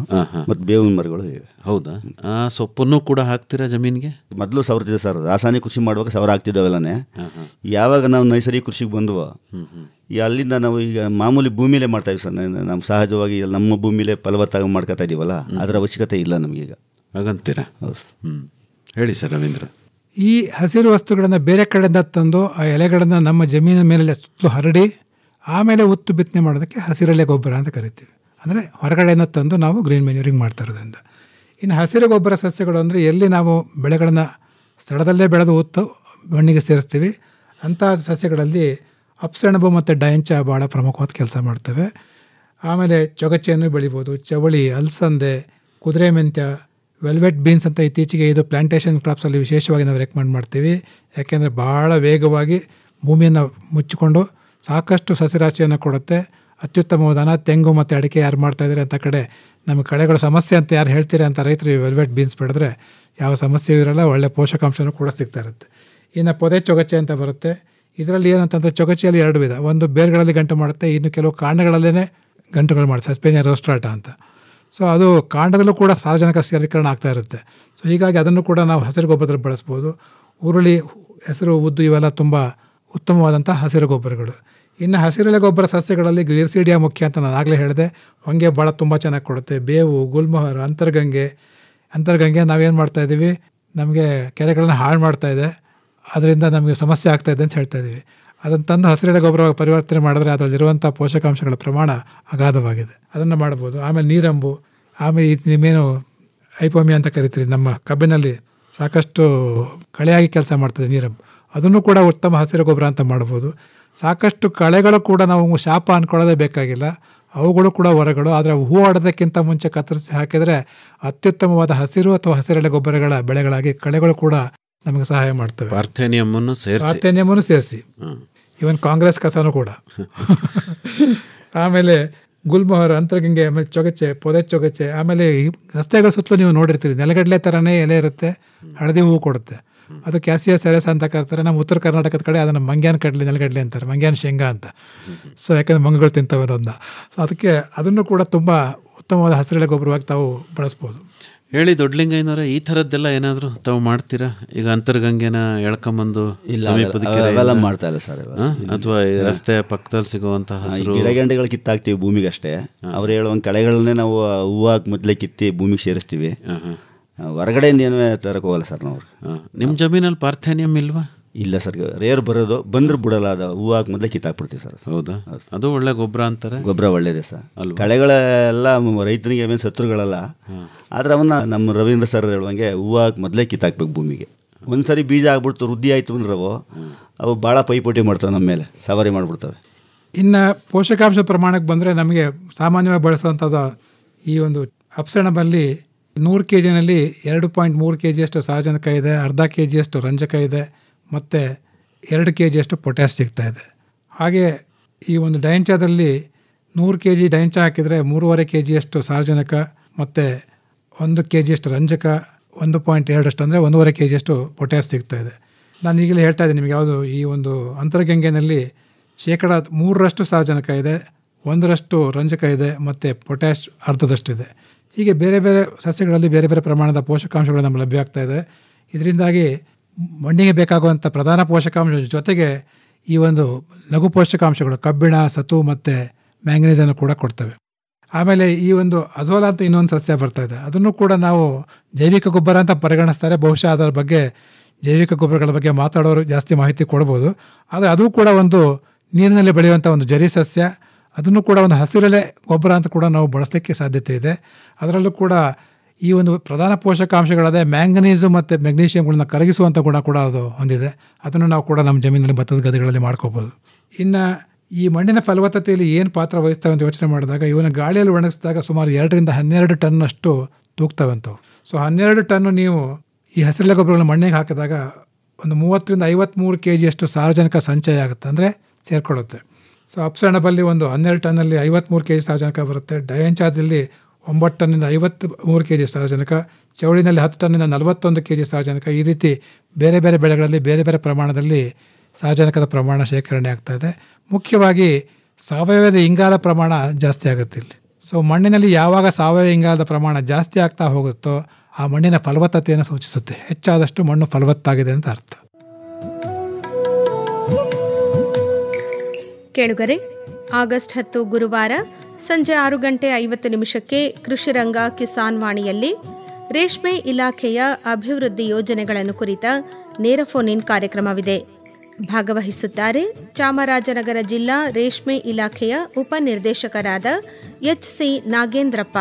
ಮತ್ತು ಬೇವಿನ ಮರಗಳು ಇವೆ. ಹೌದಾ? ಆ ಸೊಪ್ಪನ್ನು ಕೂಡ ಹಾಕ್ತೀರಾ ಜಮೀನಿಗೆ? ಮೊದಲು ಸವರ್ತಿದೆ ಸರ್, ರಾಸಾಯನಿಕ ಕೃಷಿ ಮಾಡುವಾಗ ಸವರ ಹಾಕ್ತಿದ್ವು ಅವೆಲ್ಲನೇ. ಯಾವಾಗ ನಾವು ನೈಸರ್ಗಿಕ ಕೃಷಿಗೆ ಬಂದುವ ಈ ಅಲ್ಲಿಂದ ನಾವು ಈಗ ಮಾಮೂಲಿ ಭೂಮಿಲೇ ಮಾಡ್ತಾ ಇದ್ದೀವಿ ಸರ್. ನಮ್ಮ ಸಹಜವಾಗಿ ನಮ್ಮ ಭೂಮಿಲೇ ಫಲವತ್ತಾಗಿ ಮಾಡ್ಕೊತಾ ಇದ್ದೀವಲ್ಲ, ಅದರ ಅವಶ್ಯಕತೆ ಇಲ್ಲ ನಮಗೀಗ. ಹಾಗಂತೀರಾ? ಹೌದು. ಹೇಳಿ ಸರ್ ರವೀಂದ್ರ. ಈ ಹಸಿರು ವಸ್ತುಗಳನ್ನು ಬೇರೆ ಕಡೆಯಿಂದ ತಂದು ಆ ಎಲೆಗಳನ್ನು ನಮ್ಮ ಜಮೀನಿನ ಮೇಲೆ ಸುತ್ತಲೂ ಹರಡಿ ಆಮೇಲೆ ಉತ್ತು ಬಿತ್ತನೆ ಮಾಡೋದಕ್ಕೆ ಹಸಿರೆಲೆ ಗೊಬ್ಬರ ಅಂತ ಕರಿತೀವಿ. ಅಂದರೆ ಹೊರಗಡೆಯಿಂದ ತಂದು ನಾವು ಗ್ರೀನ್ ಮ್ಯಾನ್ಯೂರಿಂಗ್ ಮಾಡ್ತಾ ಇರೋದ್ರಿಂದ. ಇನ್ನು ಹಸಿರು ಗೊಬ್ಬರ ಸಸ್ಯಗಳು ಅಂದರೆ ಎಲ್ಲಿ ನಾವು ಬೆಳೆಗಳನ್ನು ಸ್ಥಳದಲ್ಲೇ ಬೆಳೆದು ಉತ್ತು ಮಣ್ಣಿಗೆ ಸೇರಿಸ್ತೀವಿ ಅಂಥ ಸಸ್ಯಗಳಲ್ಲಿ ಅಪ್ಸೆಣಬು ಮತ್ತು ಡಯಂಚ ಭಾಳ ಪ್ರಮುಖವಾದ ಕೆಲಸ ಮಾಡ್ತವೆ. ಆಮೇಲೆ ಚೊಗಚೆಯನ್ನು ಬೆಳಿಬೋದು. ಚವಳಿ, ಅಲಸಂದೆ, ಕುದುರೆ ಮೆಂತ್ಯ, ವೆಲ್ವೆಟ್ ಬೀನ್ಸ್ ಅಂತ ಇತ್ತೀಚೆಗೆ ಇದು ಪ್ಲಾಂಟೇಷನ್ ಕ್ರಾಪ್ಸಲ್ಲಿ ವಿಶೇಷವಾಗಿ ನಾವು ರೆಕಮೆಂಡ್ ಮಾಡ್ತೀವಿ. ಯಾಕೆಂದರೆ ಭಾಳ ವೇಗವಾಗಿ ಭೂಮಿಯನ್ನು ಮುಚ್ಚಿಕೊಂಡು ಸಾಕಷ್ಟು ಸಸ್ಯರಾಶಿಯನ್ನು ಕೊಡುತ್ತೆ. ಅತ್ಯುತ್ತಮವಾದ ತೆಂಗು ಮತ್ತು ಅಡಿಕೆ ಯಾರು ಮಾಡ್ತಾಯಿದ್ದಾರೆ ಅಂತ ಕಡೆ ನಮಗೆ ಕಳೆಗಳ ಸಮಸ್ಯೆ ಅಂತ ಯಾರು ಹೇಳ್ತೀರಾ ಅಂತ ರೈತರು ವೆಲ್ವೆಟ್ ಬೀನ್ಸ್ ಬೆಳೆದ್ರೆ ಯಾವ ಸಮಸ್ಯೆಯೂ ಇರೋಲ್ಲ, ಒಳ್ಳೆ ಪೋಷಕಾಂಶನೂ ಕೂಡ ಸಿಗ್ತಾ ಇರುತ್ತೆ. ಇನ್ನು ಪೊದೆ ಚೊಗಚೆ ಅಂತ ಬರುತ್ತೆ. ಇದರಲ್ಲಿ ಏನಂತಂದರೆ ಚೊಗಚೆಯಲ್ಲಿ 2 ವಿಧ. ಒಂದು ಬೇರುಗಳಲ್ಲಿ ಗಂಟು ಮಾಡುತ್ತೆ, ಇನ್ನು ಕೆಲವು ಕಾಂಡಗಳಲ್ಲೇ ಗಂಟುಗಳು ಮಾಡುತ್ತೆ, ಸಸ್ಪೇನಿಯಾ ರೋಸ್ಟ್ರಾಟಾ ಅಂತ. ಸೊ ಅದು ಕಾಂಡದಲ್ಲೂ ಕೂಡ ಸಾರಜನಕ ಸ್ಥಿರೀಕರಣ ಆಗ್ತಾ ಇರುತ್ತೆ. ಸೊ ಹೀಗಾಗಿ ಅದನ್ನು ಕೂಡ ನಾವು ಹಸಿರು ಗೊಬ್ಬರದಲ್ಲಿ ಬಳಸ್ಬೋದು. ಉರುಳಿ, ಹೆಸರು, ಉದ್ದು ಇವೆಲ್ಲ ತುಂಬ ಉತ್ತಮವಾದಂಥ ಹಸಿರು ಗೊಬ್ಬರಗಳು. ಇನ್ನು ಹಸಿರೆಲೆ ಗೊಬ್ಬರ ಸಸ್ಯಗಳಲ್ಲಿ ಗ್ಲಿರ್ಸಿಡಿಯಾ ಮುಖ್ಯ ಅಂತ ನಾನು ಆಗಲೇ ಹೇಳಿದೆ. ಹೊಂಗೆ ಭಾಳ ತುಂಬ ಚೆನ್ನಾಗಿ ಕೊಡುತ್ತೆ. ಬೇವು, ಗುಲ್ಮೋಹರ್, ಅಂತರ್ಗಂಗೆ ನಾವೇನು ಮಾಡ್ತಾಯಿದ್ದೀವಿ, ನಮಗೆ ಕೆರೆಗಳನ್ನ ಹಾಳು ಮಾಡ್ತಾಯಿದೆ, ಅದರಿಂದ ನಮಗೆ ಸಮಸ್ಯೆ ಆಗ್ತಾಯಿದೆ ಅಂತ ಹೇಳ್ತಾಯಿದ್ದೀವಿ. ಅದನ್ನು ತಂದು ಹಸಿರೆಲೆ ಗೊಬ್ಬರ ಪರಿವರ್ತನೆ ಮಾಡಿದ್ರೆ ಅದರಲ್ಲಿರುವಂಥ ಪೋಷಕಾಂಶಗಳ ಪ್ರಮಾಣ ಅಗಾಧವಾಗಿದೆ. ಅದನ್ನು ಮಾಡ್ಬೋದು. ಆಮೇಲೆ ನೀರಂಬು, ಆಮೇಲೆ ನಿಮ್ಮೇನು ಐಪೋಮಿಯಾ ಅಂತ ಕರಿತೀರಿ, ನಮ್ಮ ಕಬ್ಬಿನಲ್ಲಿ ಸಾಕಷ್ಟು ಕಳೆಯಾಗಿ ಕೆಲಸ ಮಾಡ್ತದೆ ನೀರಂಬು, ಅದನ್ನು ಕೂಡ ಉತ್ತಮ ಹಸಿರು ಗೊಬ್ಬರ ಅಂತ ಮಾಡ್ಬೋದು. ಸಾಕಷ್ಟು ಕಳೆಗಳು ಕೂಡ ನಾವು ಶಾಪ ಅಂದ್ಕೊಳ್ಳೋದೇ ಬೇಕಾಗಿಲ್ಲ, ಅವುಗಳು ಕೂಡ ಹೊರಗಳು. ಆದರೆ ಹೂ ಆಡೋದಕ್ಕಿಂತ ಮುಂಚೆ ಕತ್ತರಿಸಿ ಹಾಕಿದರೆ ಅತ್ಯುತ್ತಮವಾದ ಹಸಿರು ಅಥವಾ ಹಸಿರೆಲೆ ಗೊಬ್ಬರಗಳ ಬೆಳೆಗಳಾಗಿ ಕಳೆಗಳು ಕೂಡ ನಮಗೆ ಸಹಾಯ ಮಾಡ್ತವೆ. ಪಾರ್ಥೇನಿಯಮ್ಮನ್ನು ಸೇರಿಸಿ, ಇವನ್ ಕಾಂಗ್ರೆಸ್ ಕಸನೂ ಕೂಡ. ಆಮೇಲೆ ಗುಲ್ಮೋಹರ್, ಅಂತರ್ಗಂಗೆ, ಆಮೇಲೆ ಚೊಗಚೆ, ಪೊದೆ ಚೊಗಚೆ. ಆಮೇಲೆ ಈ ರಸ್ತೆಗಳ ಸುತ್ತಲೂ ನೀವು ನೋಡಿರ್ತೀರಿ, ನೆಲಗಡಲೆ ಥರನೇ ಎಲೆ ಇರುತ್ತೆ, ಹಳದಿ ಹೂವು ಕೊಡುತ್ತೆ. ಅದು ಕ್ಯಾಸಿಯಾ ಸೆರೆಸ ಅಂತ ಕರ್ತಾರೆ. ನಮ್ಮ ಉತ್ತರ ಕರ್ನಾಟಕದ ಕಡೆ ಅದನ್ನು ಮಂಗ್ಯಾನ ಕಡಲೆ, ನೆಲಗಡಲೆ ಅಂತಾರೆ, ಮಂಗ್ಯಾನ ಶೇಂಗಾ ಅಂತ. ಸೊ ಯಾಕಂದರೆ ಮಂಗಗಳು ತಿಂತವೆ ಅದನ್ನ. ಸೊ ಅದಕ್ಕೆ ಅದನ್ನು ಕೂಡ ತುಂಬ ಉತ್ತಮವಾದ ಹಸಿರೆಲೆ ಗೊಬ್ಬರವಾಗಿ ತಾವು ಬಳಸ್ಬೋದು. ಹೇಳಿ ದೊಡ್ಡಲಿಂಗಯ್ಯನವರೇ, ಈ ಥರದ್ದೆಲ್ಲ ಏನಾದರೂ ತಾವು ಮಾಡ್ತೀರಾ? ಈಗ ಅಂತರ್ಗಂಗೆನ ಎಳ್ಕೊಂಬಂದು ಅವೆಲ್ಲ ಮಾಡ್ತಾ ಇಲ್ಲ ಸರ್. ಅಥವಾ ರಸ್ತೆ ಪಕ್ಕದಲ್ಲಿ ಸಿಗುವಂತಹ ಹಸಿರು ಗಿಡಗಂಡೆಗಳು ಕಿತ್ತಾಕ್ತೀವಿ ಭೂಮಿಗೆ ಅಷ್ಟೇ. ಅವ್ರು ಹೇಳುವಂಗೆ ಕಳೆಗಳನ್ನೇ ನಾವು ಹೂವಾಗಿ ಮೊದಲೇ ಕಿತ್ತಿ ಭೂಮಿಗೆ ಸೇರಿಸ್ತೀವಿ. ಹೊರಗಡೆಯಿಂದ ಏನೂ ತರಕ್ಕೆ ಹೋಗಲ್ಲ ಸರ್ ನಾವು. ನಿಮ್ಮ ಜಮೀನಲ್ಲಿ ಪಾರ್ಥೇನಿಯಂ ಇಲ್ವಾ? ಇಲ್ಲ ಸರ್, ರೇರ್ ಬರೋದು, ಬಂದ್ರೆ ಬಿಡಲ್ಲ. ಅದು ಹೂವಾಗಿ ಮೊದಲೇ ಕಿತ್ತಾಕ್ಬಿಡ್ತೀವಿ ಸರ್. ಹೌದಾ? ಅದು ಒಳ್ಳೆ ಗೊಬ್ಬರ ಅಂತಾರೆ. ಗೊಬ್ಬರ ಒಳ್ಳೇದೇ ಸರ್. ಕಳೆಗಳೆಲ್ಲ ರೈತನಿಗೆ ಏನೇನು ಶತ್ರುಗಳಲ್ಲ. ಆದರೆ ಅವನ್ನ ನಮ್ಮ ರವೀಂದ್ರ ಸರ್ ಹೇಳುವಂಗೆ ಹೂವಾಗಿ ಮೊದಲೇ ಕಿತ್ತಾಕ್ಬೇಕು ಭೂಮಿಗೆ. ಒಂದ್ಸರಿ ಬೀಜ ಆಗ್ಬಿಡ್ತು, ವೃದ್ಧಿ ಆಯಿತು ಅಂದ್ರೆ ಅವು ಭಾಳ ಪೈಪೋಟಿ ಮಾಡ್ತವೆ, ನಮ್ಮ ಮೇಲೆ ಸವಾರಿ ಮಾಡಿಬಿಡ್ತವೆ. ಇನ್ನು ಪೋಷಕಾಂಶ ಪ್ರಮಾಣಕ್ಕೆ ಬಂದರೆ ನಮಗೆ ಸಾಮಾನ್ಯವಾಗಿ ಬಳಸುವಂಥದ್ದು ಈ ಒಂದು ಅಪ್ಸೆಣಬಲ್ಲಿ 100 kgನಲ್ಲಿ 2.3 kgಯಷ್ಟು ಸಾರಜನಕ ಇದೆ, ಅರ್ಧ kgಯಷ್ಟು ರಂಜಕ ಇದೆ, ಮತ್ತು 2 kgಯಷ್ಟು ಪೊಟ್ಯಾಸ್ ಸಿಗ್ತಾಯಿದೆ. ಹಾಗೆ ಈ ಒಂದು ಡಯಂಚಾದಲ್ಲಿ 100 kg ಡಯಂಚ ಹಾಕಿದರೆ 3.5 kgಯಷ್ಟು ಸಾರಜನಕ ಮತ್ತು 1 kgಯಷ್ಟು ರಂಜಕ, 1.2 ಅಂದರೆ 1.5 kgಯಷ್ಟು ಪೊಟ್ಯಾಸ್ ಸಿಗ್ತಾಯಿದೆ. ನಾನು ಈಗಲೇ ಹೇಳ್ತಾ ಇದ್ದೀನಿ ನಿಮಗೆ, ಯಾವುದು ಈ ಒಂದು ಅಂತರ್ಗಂಗೆನಲ್ಲಿ 3% ಸಾರಜನಕ ಇದೆ, 1% ರಂಜಕ ಇದೆ, ಮತ್ತು ಪೊಟ್ಯಾಶ್ ಅರ್ಧದಷ್ಟಿದೆ. ಹೀಗೆ ಬೇರೆ ಬೇರೆ ಸಸ್ಯಗಳಲ್ಲಿ ಬೇರೆ ಬೇರೆ ಪ್ರಮಾಣದ ಪೋಷಕಾಂಶಗಳು ನಮಗೆ ಲಭ್ಯ ಆಗ್ತಾ ಇದೆ. ಇದರಿಂದಾಗಿ ಮಣ್ಣಿಗೆ ಬೇಕಾಗುವಂಥ ಪ್ರಧಾನ ಪೋಷಕಾಂಶ ಜೊತೆಗೆ ಈ ಒಂದು ಲಘು ಪೋಷಕಾಂಶಗಳು ಕಬ್ಬಿಣ, ಸತು ಮತ್ತು ಮ್ಯಾಂಗನೀಸನ್ನು ಕೂಡ ಕೊಡ್ತವೆ. ಆಮೇಲೆ ಈ ಒಂದು ಅಜೋಲಾ ಅಂತ ಇನ್ನೊಂದು ಸಸ್ಯ ಬರ್ತಾ ಇದೆ, ಅದನ್ನು ಕೂಡ ನಾವು ಜೈವಿಕ ಗೊಬ್ಬರ ಅಂತ ಪರಿಗಣಿಸ್ತಾರೆ. ಬಹುಶಃ ಅದರ ಬಗ್ಗೆ ಜೈವಿಕ ಗೊಬ್ಬರಗಳ ಬಗ್ಗೆ ಮಾತಾಡೋರು ಜಾಸ್ತಿ ಮಾಹಿತಿ ಕೊಡ್ಬೋದು. ಆದರೆ ಅದು ಕೂಡ ಒಂದು ನೀರಿನಲ್ಲಿ ಬೆಳೆಯುವಂಥ ಒಂದು ಜರಿ ಸಸ್ಯ. ಅದನ್ನು ಕೂಡ ಒಂದು ಹಸಿರೆಲೆ ಗೊಬ್ಬರ ಅಂತ ಕೂಡ ನಾವು ಬಳಸಲಿಕ್ಕೆ ಸಾಧ್ಯತೆ ಇದೆ. ಅದರಲ್ಲೂ ಕೂಡ ಈ ಒಂದು ಪ್ರಧಾನ ಪೋಷಕಾಂಶಗಳಾದ ಮ್ಯಾಂಗನೀಸು ಮತ್ತು ಮೆಗ್ನೀಷಿಯಂಗಳನ್ನ ಕರಗಿಸುವಂಥ ಗುಣ ಕೂಡ ಅದು ಹೊಂದಿದೆ. ಅದನ್ನು ನಾವು ಕೂಡ ನಮ್ಮ ಜಮೀನಲ್ಲಿ ಭತ್ತದ ಗದ್ದೆಗಳಲ್ಲಿ ಮಾಡ್ಕೋಬೋದು. ಇನ್ನು ಈ ಮಣ್ಣಿನ ಫಲವತ್ತತೆಯಲ್ಲಿ ಏನು ಪಾತ್ರ ವಹಿಸ್ತವೆ ಅಂತ ಯೋಚನೆ ಮಾಡಿದಾಗ, ಇವನ್ನ ಗಾಳಿಯಲ್ಲಿ ಒಣಗಿಸಿದಾಗ ಸುಮಾರು 2 ರಿಂದ 12 ಟನ್ನಷ್ಟು ತೂಗ್ತವಂಥವು. ಸೊ 12 ಟನ್ನು ನೀವು ಈ ಹಸಿರೆಲೆ ಗೊಬ್ಬರಗಳನ್ನ ಮಣ್ಣಿಗೆ ಹಾಕಿದಾಗ ಒಂದು 30 ರಿಂದ 53 kgಯಷ್ಟು ಸಾರಜನಕ ಸಂಚಯ ಆಗುತ್ತೆ, ಅಂದರೆ ಸೇರಿಕೊಳ್ಳುತ್ತೆ. ಸೊ ಅಪ್ಸೆಣಬಲ್ಲಿ ಒಂದು 12 ಟನ್ನಲ್ಲಿ 53 kg ಸಾರಜನಕ ಬರುತ್ತೆ. ಡಯಂಚಾದಲ್ಲಿ 9 ಟನ್ನಿಂದ 53 kg ಸಾರಜನಕ, ಚವಳಿನಲ್ಲಿ 10 ಟನ್ನಿಂದ 41 kg ಸಾರಜನಕ. ಈ ರೀತಿ ಬೇರೆ ಬೇರೆ ಬೆಳೆಗಳಲ್ಲಿ ಬೇರೆ ಬೇರೆ ಪ್ರಮಾಣದಲ್ಲಿ ಸಾರಜನಕದ ಪ್ರಮಾಣ ಶೇಖರಣೆ ಆಗ್ತಾ ಇದೆ. ಮುಖ್ಯವಾಗಿ ಸಾವಯವದ ಇಂಗಾಲ ಪ್ರಮಾಣ ಜಾಸ್ತಿ ಆಗುತ್ತೆ ಇಲ್ಲಿ. ಸೊ ಮಣ್ಣಿನಲ್ಲಿ ಯಾವಾಗ ಸಾವಯವ ಇಂಗಾಲದ ಪ್ರಮಾಣ ಜಾಸ್ತಿ ಆಗ್ತಾ ಹೋಗುತ್ತೋ ಆ ಮಣ್ಣಿನ ಫಲವತ್ತತೆಯನ್ನು ಸೂಚಿಸುತ್ತೆ. ಹೆಚ್ಚಾದಷ್ಟು ಮಣ್ಣು ಫಲವತ್ತಾಗಿದೆ ಅಂತ ಅರ್ಥ. ಕೇಳುಗರೆ, ಆಗಸ್ಟ್ 10 ಗುರುವಾರ ಸಂಜೆ 6:50 ಕೃಷಿರಂಗ ಕಿಸಾನ್ ವಾಣಿಯಲ್ಲಿ ರೇಷ್ಮೆ ಇಲಾಖೆಯ ಅಭಿವೃದ್ಧಿ ಯೋಜನೆಗಳನ್ನು ಕುರಿತ ನೇರ ಫೋನ್ ಇನ್ ಕಾರ್ಯಕ್ರಮವಿದೆ. ಭಾಗವಹಿಸುತ್ತಾರೆ ಚಾಮರಾಜನಗರ ಜಿಲ್ಲಾ ರೇಷ್ಮೆ ಇಲಾಖೆಯ ಉಪನಿರ್ದೇಶಕರಾದ HC ನಾಗೇಂದ್ರಪ್ಪ.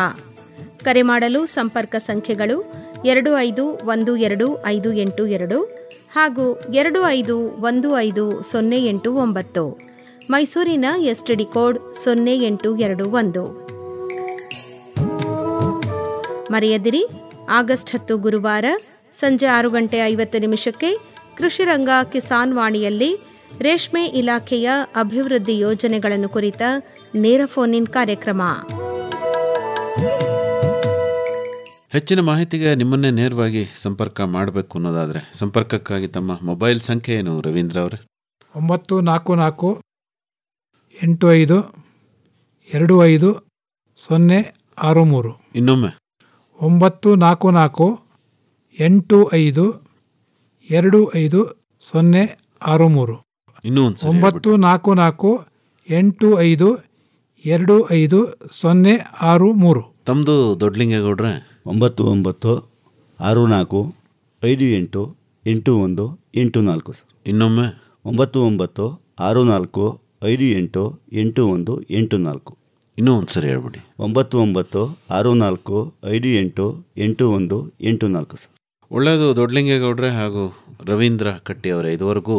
ಕರೆ ಮಾಡಲು ಸಂಪರ್ಕ ಸಂಖ್ಯೆಗಳು 25125882 ಹಾಗೂ 25150889, ಮೈಸೂರಿನ STD ಕೋಡ್ 0821. ಮರೆಯದಿರಿ, ಆಗಸ್ಟ್ 10 ಗುರುವಾರ ಸಂಜೆ 6:50 ಕೃಷಿರಂಗ ಕಿಸಾನ್ ವಾಣಿಯಲ್ಲಿ ರೇಷ್ಮೆ ಇಲಾಖೆಯ ಅಭಿವೃದ್ಧಿ ಯೋಜನೆಗಳನ್ನು ಕುರಿತ ನೇರ ಫೋನ್ ಇನ್ ಕಾರ್ಯಕ್ರಮ. ಹೆಚ್ಚಿನ ಮಾಹಿತಿಗೆ ನಿಮ್ಮನ್ನೇ ನೇರವಾಗಿ ಸಂಪರ್ಕ ಮಾಡಬೇಕು ಅನ್ನೋದಾದರೆ ಸಂಪರ್ಕಕ್ಕಾಗಿ ತಮ್ಮ ಮೊಬೈಲ್ ಸಂಖ್ಯೆ ಏನು ರವೀಂದ್ರ ಅವರೇ? 944 85 25 063. ಇನ್ನೊಮ್ಮೆ 944 85 25 063. ಇನ್ನೂ ಒಂದು 944 85 25 063. ತಮ್ಮದು ದೊಡ್ಡಲಿಂಗೇಗೌಡ್ರೆ? 99 64 58 81 84 ಸರ್. ಇನ್ನೊಮ್ಮೆ 99 64 58 81 84. ಇನ್ನೂ ಒಂದು ಸರಿ ಹೇಳ್ಬಿಡಿ. 99 64 58 81 84 ಸರ್. ಒಳ್ಳೆಯದು ದೊಡ್ಡಲಿಂಗೇಗೌಡ್ರೆ ಹಾಗೂ ರವೀಂದ್ರ ಕಟ್ಟಿ ಅವರೇ, ಇದುವರೆಗೂ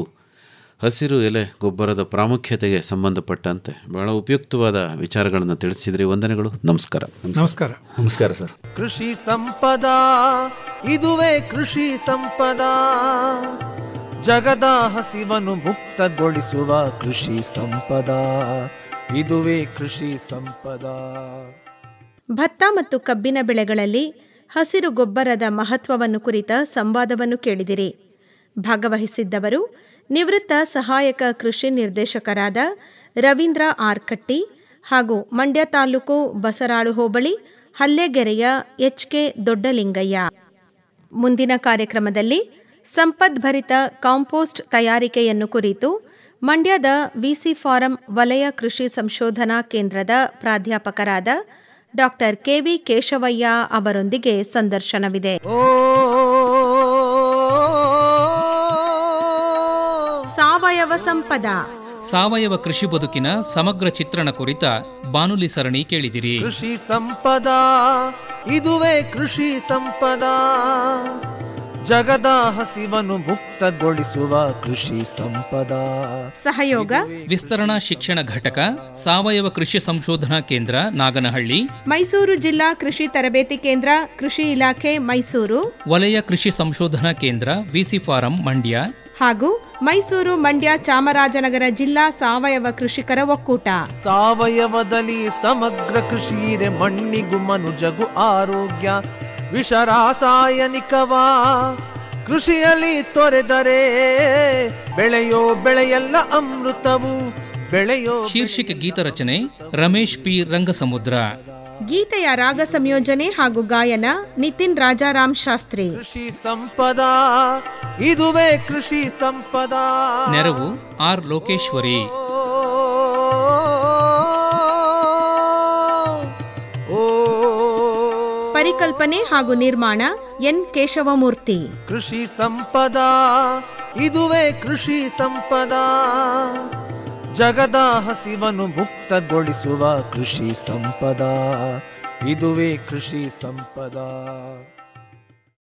ಹಸಿರು ಎಲೆ ಗೊಬ್ಬರದ ಪ್ರಾಮುಖ್ಯತೆಗೆ ಸಂಬಂಧಪಟ್ಟಂತೆ ಬಹಳ ಉಪಯುಕ್ತವಾದ ವಿಚಾರಗಳನ್ನು ತಿಳಿಸಿದ್ರಿ. ವಂದನೆಗಳು. ನಮಸ್ಕಾರ. ನಮಸ್ಕಾರ. ನಮಸ್ಕಾರ ಸರ್. ಕೃಷಿ ಸಂಪದಾ, ಇದುವೇ ಕೃಷಿ ಸಂಪದಾ. ಜಗದ ಹಸಿವನ್ನು ಮುಕ್ತಗೊಳಿಸುವ ಕೃಷಿ ಸಂಪದಾ, ಇದುವೇ ಕೃಷಿ ಸಂಪದಾ. ಭತ್ತ ಮತ್ತು ಕಬ್ಬಿನ ಬೆಳೆಗಳಲ್ಲಿ ಹಸಿರು ಗೊಬ್ಬರದ ಮಹತ್ವವನ್ನು ಕುರಿತ ಸಂವಾದವನ್ನು ಕೇಳಿದಿರಿ. ಭಾಗವಹಿಸಿದ್ದವರು ನಿವೃತ್ತ ಸಹಾಯಕ ಕೃಷಿ ನಿರ್ದೇಶಕರಾದ ರವೀಂದ್ರ ಆರ್ ಕಟ್ಟಿ ಹಾಗೂ ಮಂಡ್ಯ ತಾಲೂಕು ಬಸರಾಳು ಹೋಬಳಿ ಹಲ್ಲೆಗೆರೆಯ HK ದೊಡ್ಡಲಿಂಗಯ್ಯ. ಮುಂದಿನ ಕಾರ್ಯಕ್ರಮದಲ್ಲಿ ಸಂಪದ್ಭರಿತ ಕಾಂಪೋಸ್ಟ್ ತಯಾರಿಕೆಯನ್ನು ಕುರಿತು ಮಂಡ್ಯದ VC ಫಾರಂ ವಲಯ ಕೃಷಿ ಸಂಶೋಧನಾ ಕೇಂದ್ರದ ಪ್ರಾಧ್ಯಾಪಕರಾದ ಡಾ KV ಕೇಶವಯ್ಯ ಅವರೊಂದಿಗೆ ಸಂದರ್ಶನವಿದೆ. ಸಾವಯವ ಸಂಪದ, ಸಾವಯವ ಕೃಷಿ ಬದುಕಿನ ಸಮಗ್ರ ಚಿತ್ರಣ ಕುರಿತ ಬಾನುಲಿ ಸರಣಿ ಕೇಳಿದಿರಿ. ಕೃಷಿ ಸಂಪದಾ, ಇದುವೇ ಕೃಷಿ ಸಂಪದಾ. ಜಗದ ಹಸಿವನ್ನು ಮುಕ್ತಗೊಳಿಸುವ ಕೃಷಿ ಸಂಪದಾ. ಸಹಯೋಗ ವಿಸ್ತರಣಾ ಶಿಕ್ಷಣ ಘಟಕ, ಸಾವಯವ ಕೃಷಿ ಸಂಶೋಧನಾ ಕೇಂದ್ರ ನಾಗನಹಳ್ಳಿ, ಮೈಸೂರು ಜಿಲ್ಲಾ ಕೃಷಿ ತರಬೇತಿ ಕೇಂದ್ರ, ಕೃಷಿ ಇಲಾಖೆ ಮೈಸೂರು, ವಲಯ ಕೃಷಿ ಸಂಶೋಧನಾ ಕೇಂದ್ರ VC ಫಾರಂ ಮಂಡ್ಯ ಹಾಗೂ ಮೈಸೂರು ಮಂಡ್ಯ ಚಾಮರಾಜನಗರ ಜಿಲ್ಲಾ ಸಾವಯವ ಕೃಷಿಕರ ಒಕ್ಕೂಟ. ಸಾವಯವದಲ್ಲಿ ಸಮಗ್ರ ಕೃಷಿರೆ ಮಣ್ಣಿಗೂ ಮನುಜಗೂ ಆರೋಗ್ಯ. ವಿಷ ರಾಸಾಯನಿಕವಾ ಕೃಷಿಯಲ್ಲಿ ತೊರೆದರೆ ಬೆಳೆಯೋ ಬೆಳೆಯೆಲ್ಲ ಅಮೃತವು ಬೆಳೆಯೋ. ಶೀರ್ಷಿಕೆ ಗೀತರಚನೆ ರಮೇಶ್ P ರಂಗಸಮುದ್ರ. ಗೀತೆಯ ರಾಗ ಸಂಯೋಜನೆ ಹಾಗೂ ಗಾಯನ ನಿತಿನ್ ರಾಜಾರಾಮ್ ಶಾಸ್ತ್ರಿ. ಕೃಷಿ ಸಂಪದಾ, ಇದುವೇ ಕೃಷಿ ಸಂಪದಾ. ನೆರವು R ಲೋಕೇಶ್ವರಿ. ಪರಿಕಲ್ಪನೆ ಹಾಗೂ ನಿರ್ಮಾಣ N ಕೇಶವಮೂರ್ತಿ. ಕೃಷಿ ಸಂಪದಾ, ಇದುವೇ ಕೃಷಿ ಸಂಪದಾ. ಜಗದ ಹಸಿವನ್ನು ಮುಕ್ತಗೊಳಿಸುವ ಕೃಷಿ ಸಂಪದಾ, ಇದುವೇ ಕೃಷಿ ಸಂಪದಾ.